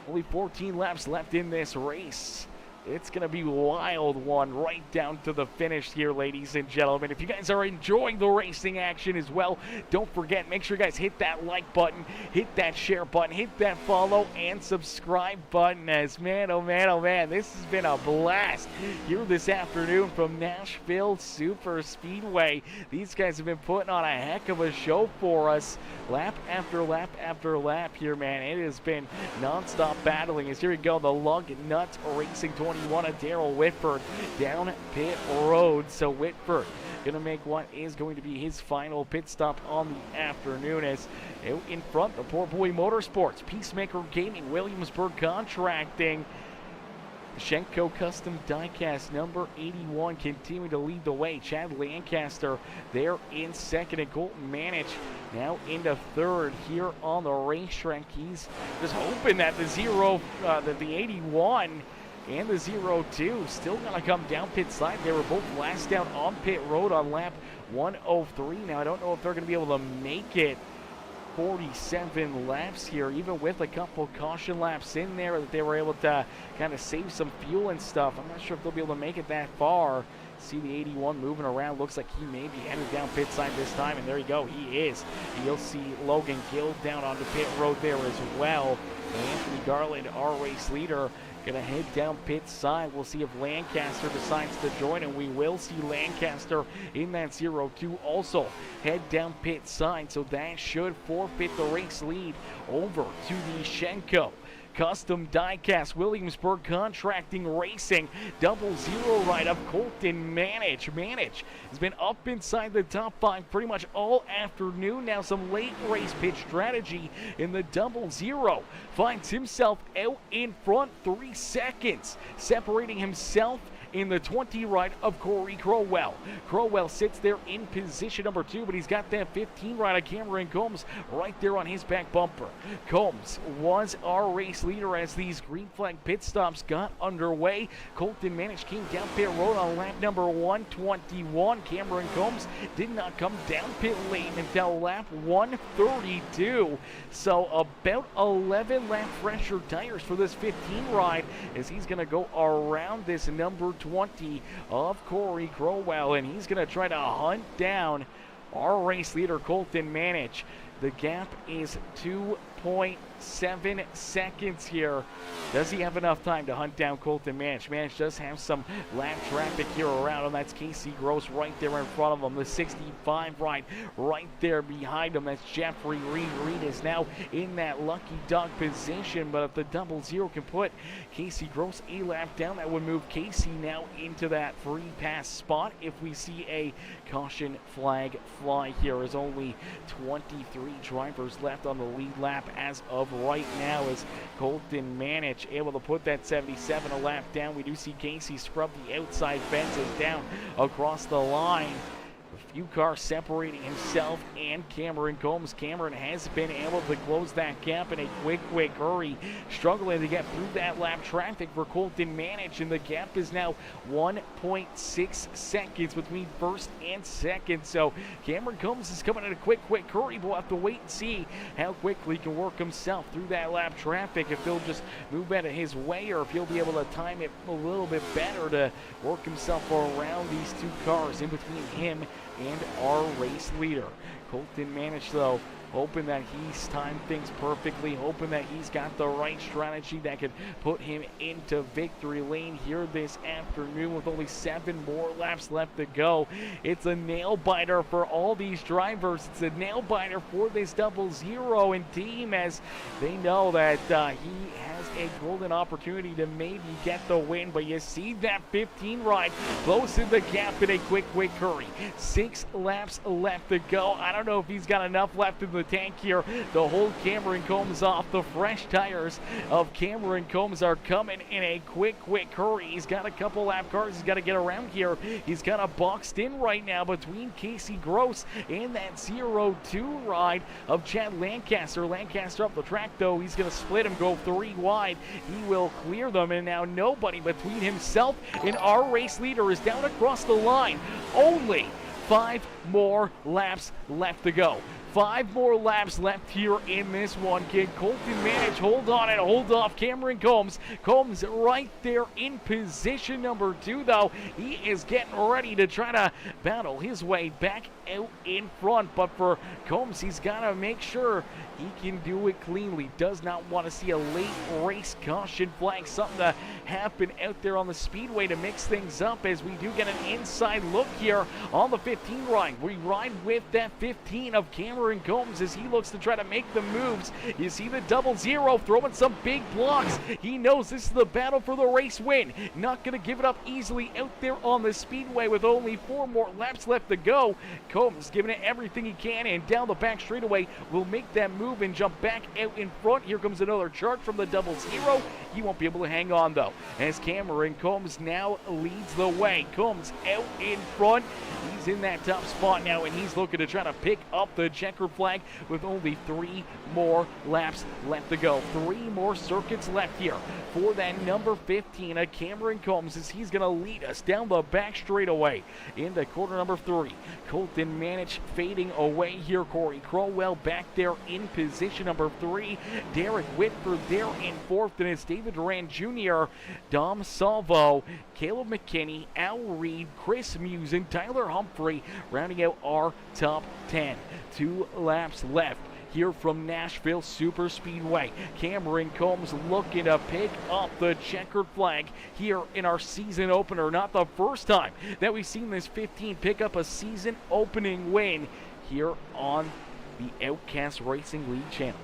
Only 14 laps left in this race. It's going to be a wild one right down to the finish here, ladies and gentlemen. If you guys are enjoying the racing action as well, don't forget, make sure you guys hit that like button, hit that share button, hit that follow and subscribe button, as man, oh man, this has been a blast here this afternoon from Nashville Super Speedway. These guys have been putting on a heck of a show for us, lap after lap after lap here, man. It has been non-stop battling. As here we go, the Lugnuts Racing 21 of Daryl Whitford down pit road. So Whitford going to make what is going to be his final pit stop on the afternoon, as out in front, the Poor Boy Motorsports, PeaceMaker Gaming, Williamsburg Contracting, Shenco Custom Diecast number 81 continuing to lead the way. Chad Lancaster there in second, and Colton Manich now into third here on the racetrack. He's just hoping that the 81 and the 02 still gonna come down pit side. They were both last down on pit road on lap 103. Now I don't know if they're gonna be able to make it 47 laps here, even with a couple caution laps in there that they were able to kind of save some fuel and stuff. I'm not sure if they'll be able to make it that far. See the 81 moving around. Looks like he may be headed down pit side this time, and there you go. He is. You'll see Logan Gill down onto pit road there as well. Anthony Garland, our race leader, gonna head down pit side. We'll see if Lancaster decides to join, and we will see Lancaster in that 02 also head down pit side. So that should forfeit the race lead over to the Shenco Custom Diecast Williamsburg Contracting Racing 00 ride of Colton Manich. Manich has been up inside the top 5 pretty much all afternoon. Now some late race pitch strategy in the 00. Finds himself out in front, 3 seconds, separating himself in the 20 ride of Corey Crowell. Crowell sits there in position number 2, but he's got that 15 ride of Cameron Combs right there on his back bumper. Combs was our race leader as these green flag pit stops got underway. Colton Manich came down pit road on lap number 121. Cameron Combs did not come down pit lane until lap 132. So about 11 lap fresher tires for this 15 ride as he's going to go around this number 20 of Corey Crowell, and he's going to try to hunt down our race leader Colton Manich. The gap is 2.7 seconds here. Does he have enough time to hunt down Colton Manich? Manich does have some lap traffic here around him. That's Casey Gross right there in front of him. The 65 ride right there behind him. That's Jeffrey Reed. Reed is now in that lucky dog position, but if the 00 can put Casey Gross a lap down, that would move Casey now into that free pass spot. If we see a caution flag fly here, as only 23 drivers left on the lead lap as of right now, as Colton Manich able to put that 77 a lap down. We do see Casey scrub the outside fences down across the line. A few cars separating himself and Cameron Combs. Cameron has been able to close that gap in a quick hurry, struggling to get through that lap traffic for Colton Manich, and the gap is now 1.6 seconds between first and second. So Cameron Combs is coming in a quick hurry, but we'll have to wait and see how quickly he can work himself through that lap traffic, if he'll just move out of his way or if he'll be able to time it a little bit better to work himself around these 2 cars in between him and our race leader. Colton Manich, though, hoping that he's timed things perfectly, hoping that he's got the right strategy that could put him into victory lane here this afternoon with only 7 more laps left to go. It's a nail biter for all these drivers. It's a nail biter for this 00 and team, as they know that he has a golden opportunity to maybe get the win. But you see that 15 ride closing the gap in a quick hurry. 6 laps left to go. I don't know if he's got enough left in the tank here to hold Cameron Combs off. The fresh tires of Cameron Combs are coming in a quick hurry. He's got a couple lap cars he's got to get around here. He's kind of boxed in right now between Casey Gross and that 02 ride of Chad Lancaster. Lancaster up the track, though. He's going to split him, go 3 wide. He will clear them, and now nobody between himself and our race leader is down across the line. Only 5 more laps left to go. 5 more laps left here in this one, kid. Colton Manich, hold on and hold off Cameron Combs. Combs right there in position number 2, though. He is getting ready to try to battle his way back out in front. But for Combs, he's got to make sure he can do it cleanly. Does not want to see a late race caution flag, something to happen out there on the speedway to mix things up, as we do get an inside look here on the 15 ride. We ride with that 15 of Cameron Combs as he looks to try to make the moves. You see the 00 throwing some big blocks. He knows this is the battle for the race win. Not going to give it up easily out there on the speedway with only 4 more laps left to go. Combs giving it everything he can, and down the back straightaway will make that move and jump back out in front. Here comes another charge from the double zero. He won't be able to hang on though, as Cameron Combs now leads the way. Combs out in front. He's in that top spot now, and he's looking to try to pick up the checkered flag with only 3 more laps left to go. 3 more circuits left here for that number 15 of Cameron Combs, as he's going to lead us down the back straightaway into quarter number 3. Colton Manich fading away here. Corey Crowell back there in position number 3. Derek Whitford there in 4th, and it's David Duran Jr., Dom Salvo, Caleb McKinney, Al Reed, Chris Muse, and Tyler Humphrey rounding out our top 10. 2 laps left here from Nashville Super Speedway. Cameron Combs looking to pick up the checkered flag here in our season opener. Not the first time that we've seen this 15 pick up a season opening win here on the Outcast Racing League channel.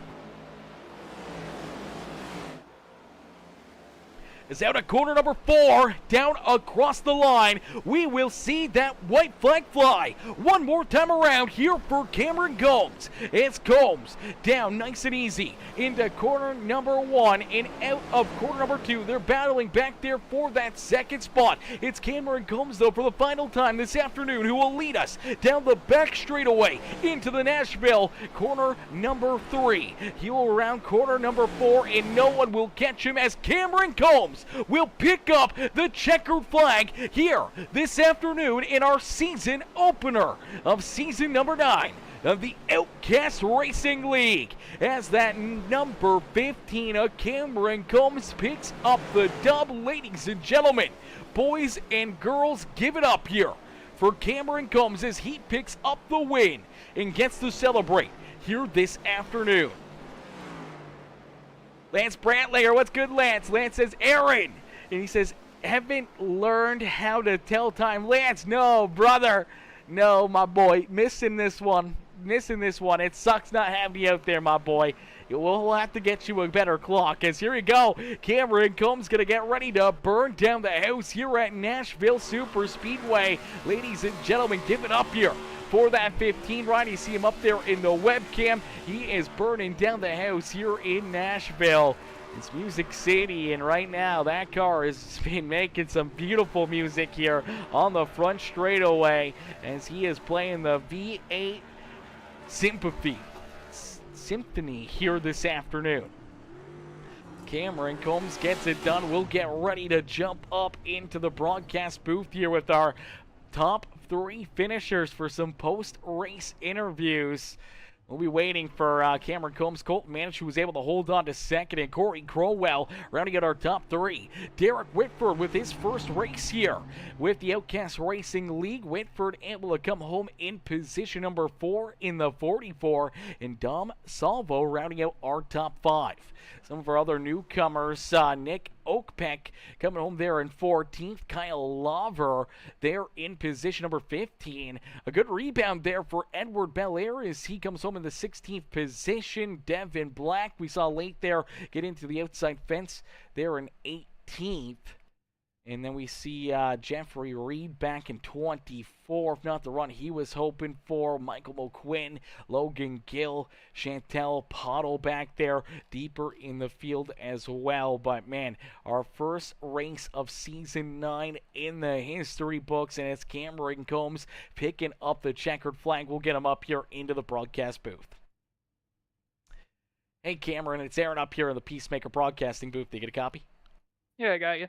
As out at corner number 4, down across the line, we will see that white flag fly one more time around here for Cameron Combs. It's Combs down nice and easy into corner number 1 and out of corner number 2. They're battling back there for that second spot. It's Cameron Combs, though, for the final time this afternoon, who will lead us down the back straightaway into the Nashville corner number 3. He will round corner number 4, and no one will catch him, as Cameron Combs will pick up the checkered flag here this afternoon in our season opener of season number 9 of the Outcast Racing League, as that number 15 of Cameron Combs picks up the dub. Ladies and gentlemen, boys and girls, give it up here for Cameron Combs as he picks up the win and gets to celebrate here this afternoon. Lance Brantlayer, what's good, Lance? Lance says, Aaron. And he says, haven't learned how to tell time. Lance, no, brother. No, my boy. Missing this one. It sucks not having you out there, my boy. We'll have to get you a better clock, as here we go. Cameron Combs going to get ready to burn down the house here at Nashville Super Speedway. Ladies and gentlemen, give it up here for that 15 ride. You see him up there in the webcam. He is burning down the house here in Nashville. It's Music City, and right now that car has been making some beautiful music here on the front straightaway as he is playing the V8 Symphony here this afternoon. Cameron Combs gets it done. We'll get ready to jump up into the broadcast booth here with our top 3 finishers for some post-race interviews. We'll be waiting for Cameron Combs. Colton Manich, who was able to hold on to second, and Corey Crowell rounding out our top 3. Derek Whitford with his first race here with the Outcast Racing League. Whitford able to come home in position number 4 in the 44, and Dom Salvo rounding out our top 5. Some of our other newcomers, Nick Oakpeck coming home there in 14th. Kyle Lover there in position number 15. A good rebound there for Edward Belair as he comes home in the 16th position. Devin Black, we saw late there, get into the outside fence there in 18th. And then we see Jeffrey Reed back in 24th, not the run he was hoping for. Michael McQuinn, Logan Gill, Chantel Pottle back there deeper in the field as well. But man, our first race of season 9 in the history books, and it's Cameron Combs picking up the checkered flag. We'll get him up here into the broadcast booth. Hey Cameron, it's Aaron up here in the PeaceMaker broadcasting booth. Did you get a copy? Yeah, I got you.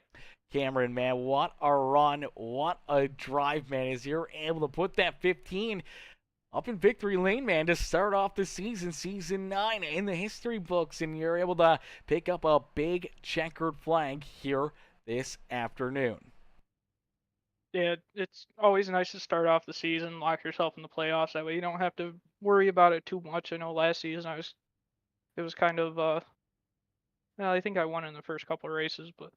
Cameron, man, what a run, what a drive, man, as you're able to put that 15 up in victory lane, man, to start off the season 9 in the history books, and you're able to pick up a big checkered flag here this afternoon. Yeah, it's always nice to start off the season, lock yourself in the playoffs. That way you don't have to worry about it too much. I know last season it was kind of, well, I think I won in the first couple of races, but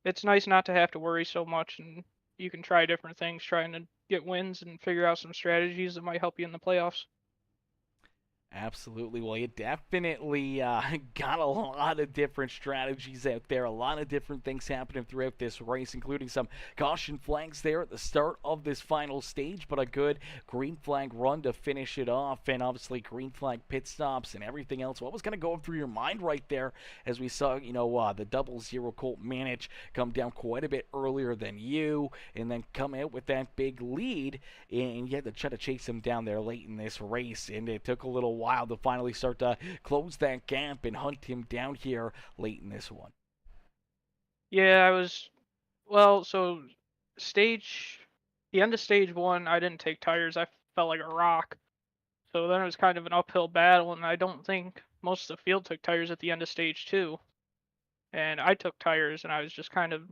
it's nice not to have to worry so much, and you can try different things, trying to get wins and figure out some strategies that might help you in the playoffs. Absolutely. Well, you definitely got a lot of different strategies out there, a lot of different things happening throughout this race, including some caution flags there at the start of this final stage, but a good green flag run to finish it off, and obviously green flag pit stops and everything else. What was going to go through your mind right there as we saw, the 00 Colt manage come down quite a bit earlier than you, and then come out with that big lead, and you had to try to chase him down there late in this race, and it took a little while to finally start to close that gap and hunt him down here late in this one. Yeah, so the end of stage 1, I didn't take tires. I felt like a rock. So then it was kind of an uphill battle, and I don't think most of the field took tires at the end of stage 2. And I took tires, and I was just kind of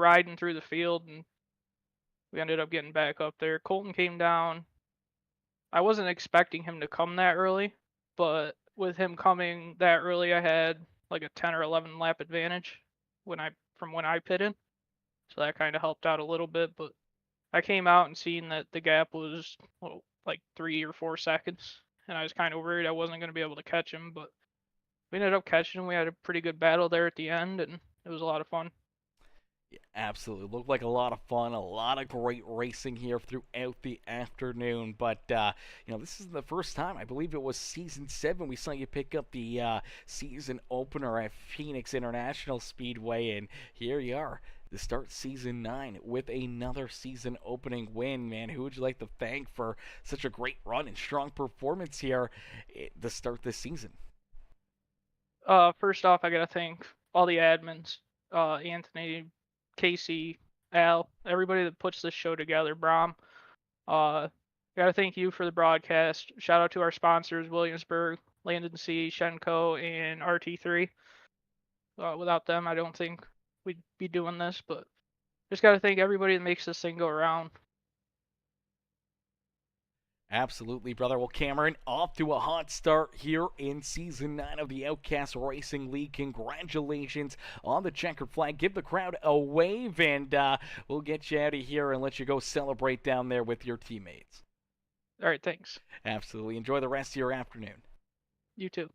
riding through the field, and we ended up getting back up there. Colton came down. I wasn't expecting him to come that early, but with him coming that early, I had like a 10 or 11 lap advantage from when I pitted. So that kind of helped out a little bit, but I came out and seen that the gap was like 3 or 4 seconds, and I was kind of worried I wasn't going to be able to catch him, but we ended up catching him. We had a pretty good battle there at the end, and it was a lot of fun. Yeah, absolutely. Looked like a lot of fun, a lot of great racing here throughout the afternoon. But, this is the first time, I believe it was season 7, we saw you pick up the season opener at Phoenix International Speedway. And here you are to start season 9 with another season opening win, man. Who would you like to thank for such a great run and strong performance here to start this season? First off, I got to thank all the admins, Anthony, Casey, Al, everybody that puts this show together, Brom. Gotta thank you for the broadcast. Shout out to our sponsors, Williamsburg, N Sea, Shenco, and RT3. Without them, I don't think we'd be doing this, but just gotta thank everybody that makes this thing go around. Absolutely, brother. Well, Cameron, off to a hot start here in Season 9 of the Outcast Racing League. Congratulations on the checkered flag. Give the crowd a wave, and we'll get you out of here and let you go celebrate down there with your teammates. All right, thanks. Absolutely. Enjoy the rest of your afternoon. You too.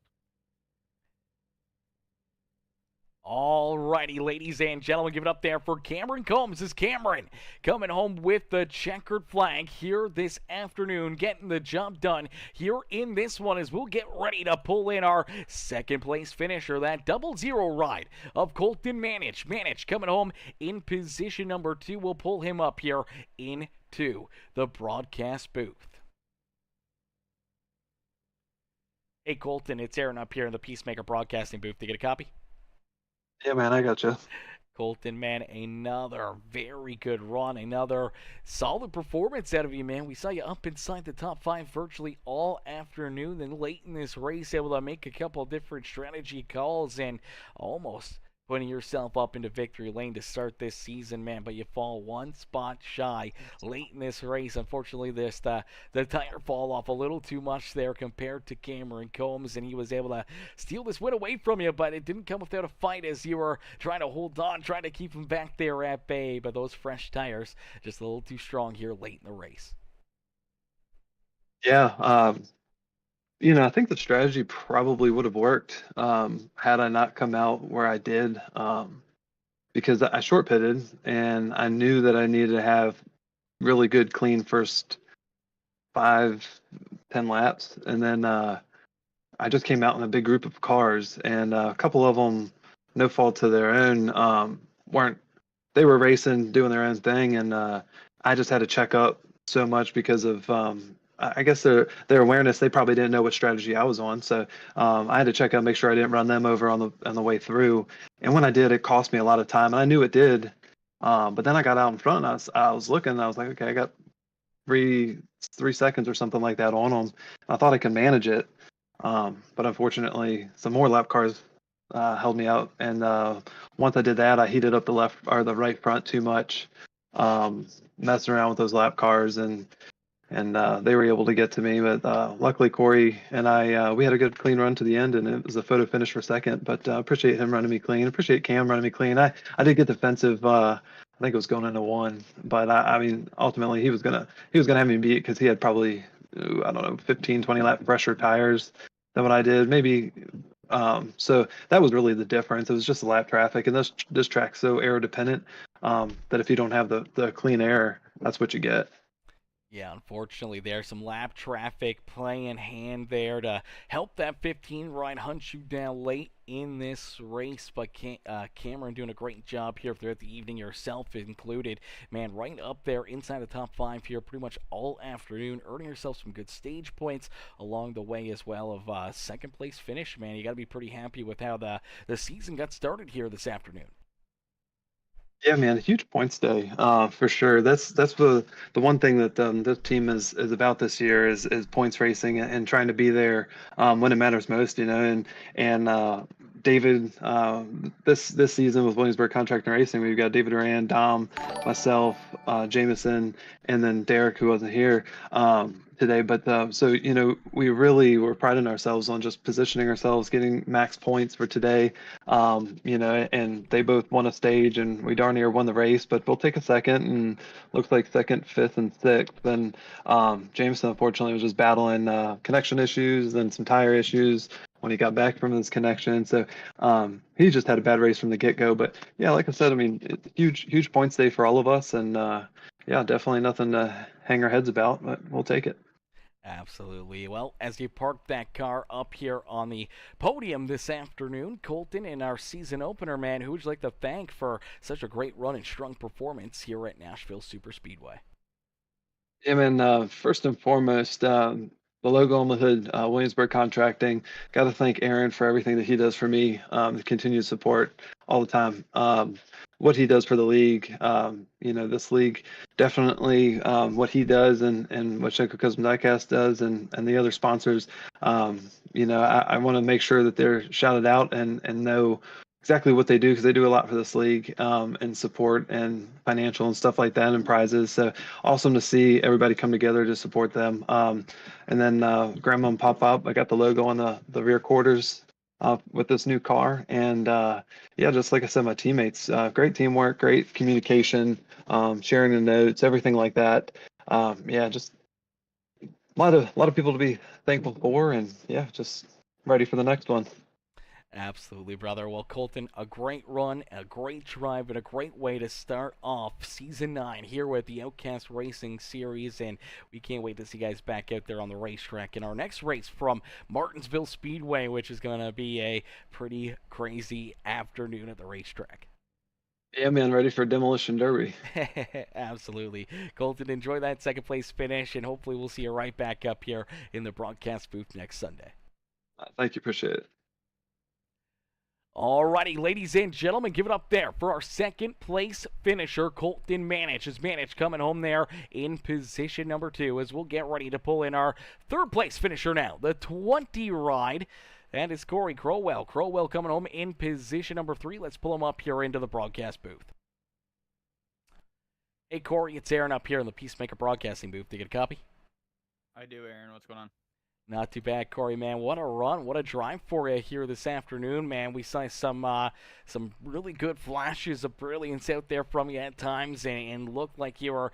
Alrighty, ladies and gentlemen, give it up there for Cameron Combs. This is Cameron coming home with the checkered flag here this afternoon, getting the job done here in this one as we'll get ready to pull in our second place finisher, that 00 ride of Colton Manich. Manich coming home in position number 2. We'll pull him up here into the broadcast booth. Hey, Colton, it's Aaron up here in the PeaceMaker broadcasting booth. To get a copy? Yeah, man, I got you. Colton, man, another very good run, another solid performance out of you, man. We saw you up inside the top 5 virtually all afternoon, then late in this race, able to make a couple different strategy calls and almost putting yourself up into victory lane to start this season, man. But you fall one spot shy late in this race. Unfortunately, the tire fall off a little too much there compared to Cameron Combs, and he was able to steal this win away from you, but it didn't come without a fight as you were trying to hold on, trying to keep him back there at bay. But those fresh tires just a little too strong here late in the race. Yeah, I think the strategy probably would have worked had I not come out where I did, because I short pitted and I knew that I needed to have really good, clean first 5-10 laps, and then I just came out in a big group of cars, and a couple of them, no fault to their own, they were racing, doing their own thing, and I just had to check up so much because of I guess their awareness. They probably didn't know what strategy I was on, so I had to check out, make sure I didn't run them over on the way through. And when I did, it cost me a lot of time, and I knew it did. But then I got out in front, and I was looking, and I was like, okay, I got three seconds or something like that on them. I thought I could manage it, but unfortunately, some more lap cars held me out, and once I did that, I heated up the left or the right front too much, messing around with those lap cars, and they were able to get to me. But luckily, Corey and I, we had a good clean run to the end, and it was a photo finish for second. But appreciate him running me clean. Appreciate Cam running me clean. I did get defensive. I think it was going into 1, but I mean, ultimately he was gonna have me beat because he had probably I don't know, 15, 20 lap pressure tires than what I did. Maybe so that was really the difference. It was just the lap traffic, and this track's so aero dependent that if you don't have the clean air, that's what you get. Yeah, unfortunately, there's some lap traffic playing in hand there to help that 15 ride hunt you down late in this race. But Cameron doing a great job here throughout the evening, yourself included. Man, right up there inside the top 5 here pretty much all afternoon, earning yourself some good stage points along the way as well of second place finish. Man, you got to be pretty happy with how the season got started here this afternoon. Yeah, man, huge points day, for sure. That's the one thing that this team is about this year is points racing and trying to be there when it matters most, you know. And David, this season with Williamsburg Contracting Racing, we've got David Rand, Dom, myself, Jameson, and then Derek, who wasn't here today. But so you know, we really were priding ourselves on just positioning ourselves, getting max points for today. You know, and they both won a stage, and we darn near won the race. But we'll take a second, and looks like second, fifth, and sixth. And Jameson unfortunately was just battling connection issues and some tire issues when he got back from his connection. So he just had a bad race from the get-go. But yeah, like I said, I mean, it's huge points day for all of us, and yeah, definitely nothing to hang our heads about, but we'll take it. Absolutely. Well, as you park that car up here on the podium this afternoon, Colton, in our season opener, man, who would you like to thank for such a great run and strong performance here at Nashville Super Speedway? Yeah, man, first and foremost, the logo on the hood, Williamsburg Contracting. Got to thank Aaron for everything that he does for me, the continued support all the time. What he does for the league, you know, this league definitely what he does and what Shenco Custom Diecast does and the other sponsors. You know, I want to make sure that they're shouted out and know exactly what they do because they do a lot for this league and support and financial and stuff like that and prizes. So awesome to see everybody come together to support them. And then Grandma and Pop Up, I got the logo on the rear quarters with this new car. And yeah, just like I said, my teammates, great teamwork, great communication, sharing the notes, everything like that. Yeah, just a lot of people to be thankful for, and yeah, just ready for the next one. Absolutely, brother. Well, Colton, a great run, a great drive, and a great way to start off Season 9 here with the Outcast Racing Series, and we can't wait to see you guys back out there on the racetrack in our next race from Martinsville Speedway, which is going to be a pretty crazy afternoon at the racetrack. Yeah, man, ready for Demolition Derby. Absolutely. Colton, enjoy that second place finish, and hopefully we'll see you right back up here in the broadcast booth next Sunday. Thank you, appreciate it. Alrighty, ladies and gentlemen, give it up there for our second place finisher, Colton Manich. As Manich coming home there in position number 2 as we'll get ready to pull in our third place finisher now, the 20 ride. That is Corey Crowell. Crowell coming home in position number 3. Let's pull him up here into the broadcast booth. Hey, Corey, it's Aaron up here in the PeaceMaker broadcasting booth. Do you get a copy? I do, Aaron. What's going on? Not too bad, Corey, man. What a run, what a drive for you here this afternoon, man. We saw some really good flashes of brilliance out there from you at times, and looked like you were,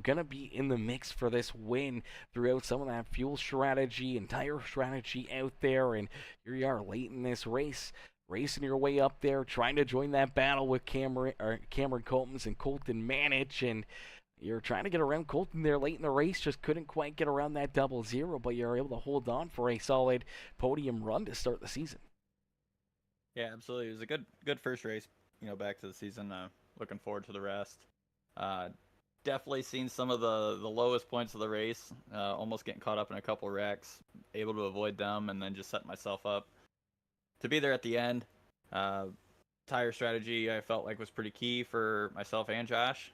gonna be in the mix for this win throughout some of that fuel strategy and tire strategy out there. And here you are late in this race, racing your way up there, trying to join that battle with Cameron Coltons and Colton Manich, and you're trying to get around Colton there late in the race, just couldn't quite get around that 00, but you're able to hold on for a solid podium run to start the season. Yeah, absolutely. It was a good first race, back to the season. Looking forward to the rest. Definitely seen some of the lowest points of the race, almost getting caught up in a couple wrecks, able to avoid them, and then just setting myself up to be there at the end. Tire strategy I felt like was pretty key for myself and Josh.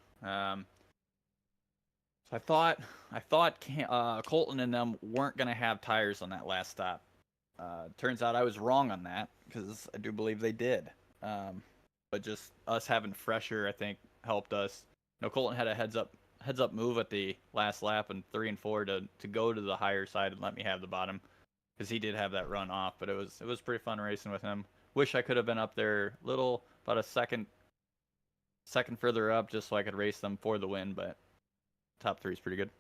So I thought Colton and them weren't going to have tires on that last stop. Turns out I was wrong on that because I do believe they did. But just us having fresher, I think, helped us. Colton had a heads up move at the last lap in 3 and 4 to go to the higher side and let me have the bottom because he did have that run off. But it was pretty fun racing with him. Wish I could have been up there about a second further up just so I could race them for the win, but top 3 is pretty good.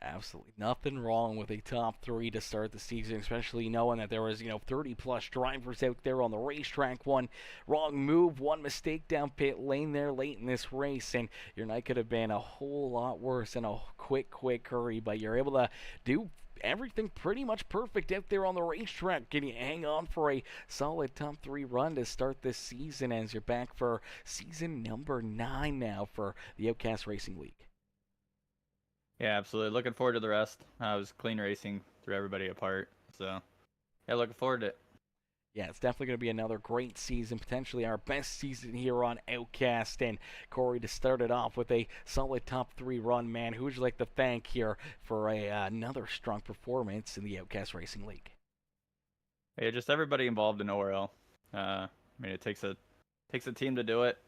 Absolutely nothing wrong with a top 3 to start the season, especially knowing that there was, 30-plus drivers out there on the racetrack. One wrong move, one mistake down pit lane there late in this race, and your night could have been a whole lot worse in a quick hurry, but you're able to do everything pretty much perfect out there on the racetrack. Can you hang on for a solid top 3 run to start this season as you're back for season number 9 now for the Outcast Racing League? Yeah, absolutely. Looking forward to the rest. I was clean racing, threw everybody apart. So, yeah, looking forward to it. Yeah, it's definitely going to be another great season, potentially our best season here on Outcast. And Corey, to start it off with a solid top 3 run, man, who would you like to thank here for another strong performance in the Outcast Racing League? Yeah, just everybody involved in ORL. I mean, it takes a team to do it.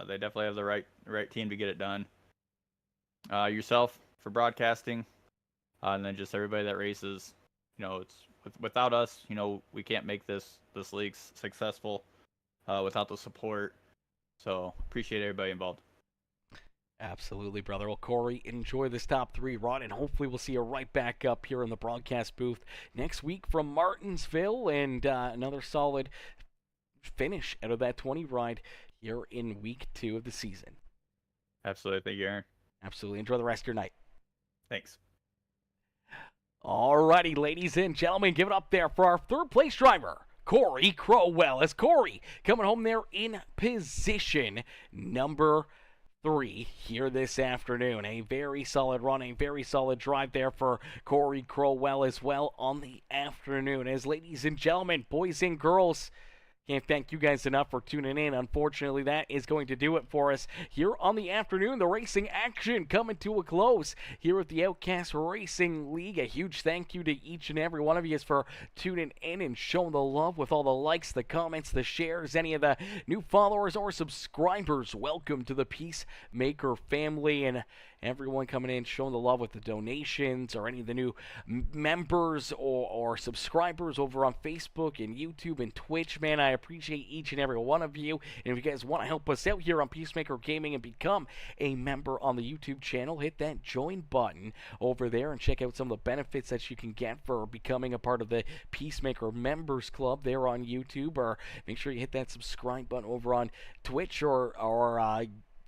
They definitely have the right team to get it done. Yourself for broadcasting, and then just everybody that races. It's without us, we can't make this league successful without the support. So appreciate everybody involved. Absolutely, brother. Well, Corey, enjoy this top 3 run, and hopefully we'll see you right back up here in the broadcast booth next week from Martinsville, and another solid finish out of that 20 ride here in week 2 of the season. Absolutely. Thank you, Aaron. Absolutely. Enjoy the rest of your night. Thanks. Alrighty, ladies and gentlemen, give it up there for our 3rd place driver, Corey Crowell. As Corey coming home there in position number 3 here this afternoon. A very solid run, a very solid drive there for Corey Crowell as well on the afternoon. As ladies and gentlemen, boys and girls, can't thank you guys enough for tuning in. Unfortunately, that is going to do it for us here on the afternoon. The racing action coming to a close here at the Outcast Racing League. A huge thank you to each and every one of you for tuning in and showing the love with all the likes, the comments, the shares, any of the new followers or subscribers. Welcome to the PeaceMaker family, and everyone coming in showing the love with the donations or any of the new members or subscribers over on Facebook and YouTube and Twitch. Man, I appreciate each and every one of you. And if you guys want to help us out here on PeaceMaker Gaming and become a member on the YouTube channel, hit that join button over there and check out some of the benefits that you can get for becoming a part of the PeaceMaker Members Club there on YouTube, or make sure you hit that subscribe button over on Twitch or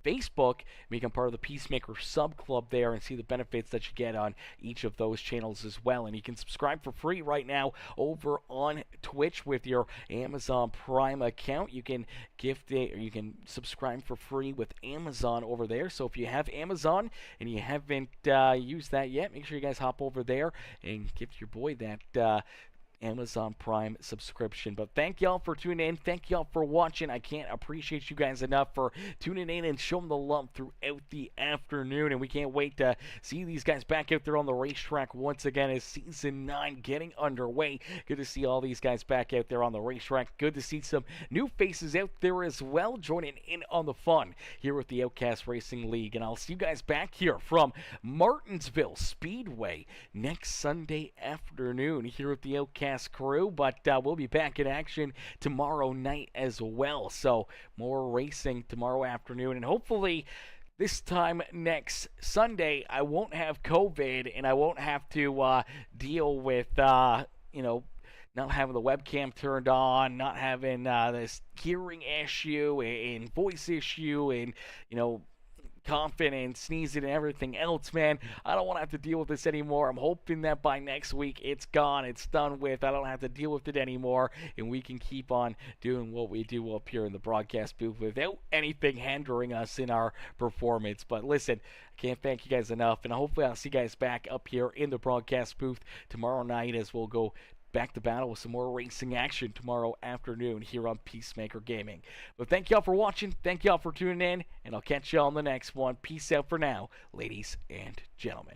Facebook, become part of the PeaceMaker Sub Club there and see the benefits that you get on each of those channels as well. And you can subscribe for free right now over on Twitch with your Amazon Prime account. You can you can subscribe for free with Amazon over there. So if you have Amazon and you haven't used that yet, make sure you guys hop over there and give your boy that Amazon Prime subscription. But thank y'all for tuning in. Thank y'all for watching. I can't appreciate you guys enough for tuning in and showing the love throughout the afternoon. And we can't wait to see these guys back out there on the racetrack once again as Season 9 getting underway. Good to see all these guys back out there on the racetrack. Good to see some new faces out there as well joining in on the fun here with the Outcast Racing League. And I'll see you guys back here from Martinsville Speedway next Sunday afternoon here at the Outcast crew, but we'll be back in action tomorrow night as well. So more racing tomorrow afternoon, and hopefully this time next Sunday I won't have COVID and I won't have to deal with not having the webcam turned on, not having this hearing issue and voice issue and coughing and sneezing and everything else, man. I don't want to have to deal with this anymore. I'm hoping that by next week it's gone, it's done with. I don't have to deal with it anymore, and we can keep on doing what we do up here in the broadcast booth without anything hindering us in our performance. But listen, I can't thank you guys enough, and hopefully I'll see you guys back up here in the broadcast booth tomorrow night as we'll go back to battle with some more racing action tomorrow afternoon here on PeaceMaker Gaming. But thank y'all for watching, thank y'all for tuning in, and I'll catch y'all on the next one. Peace out for now, ladies and gentlemen.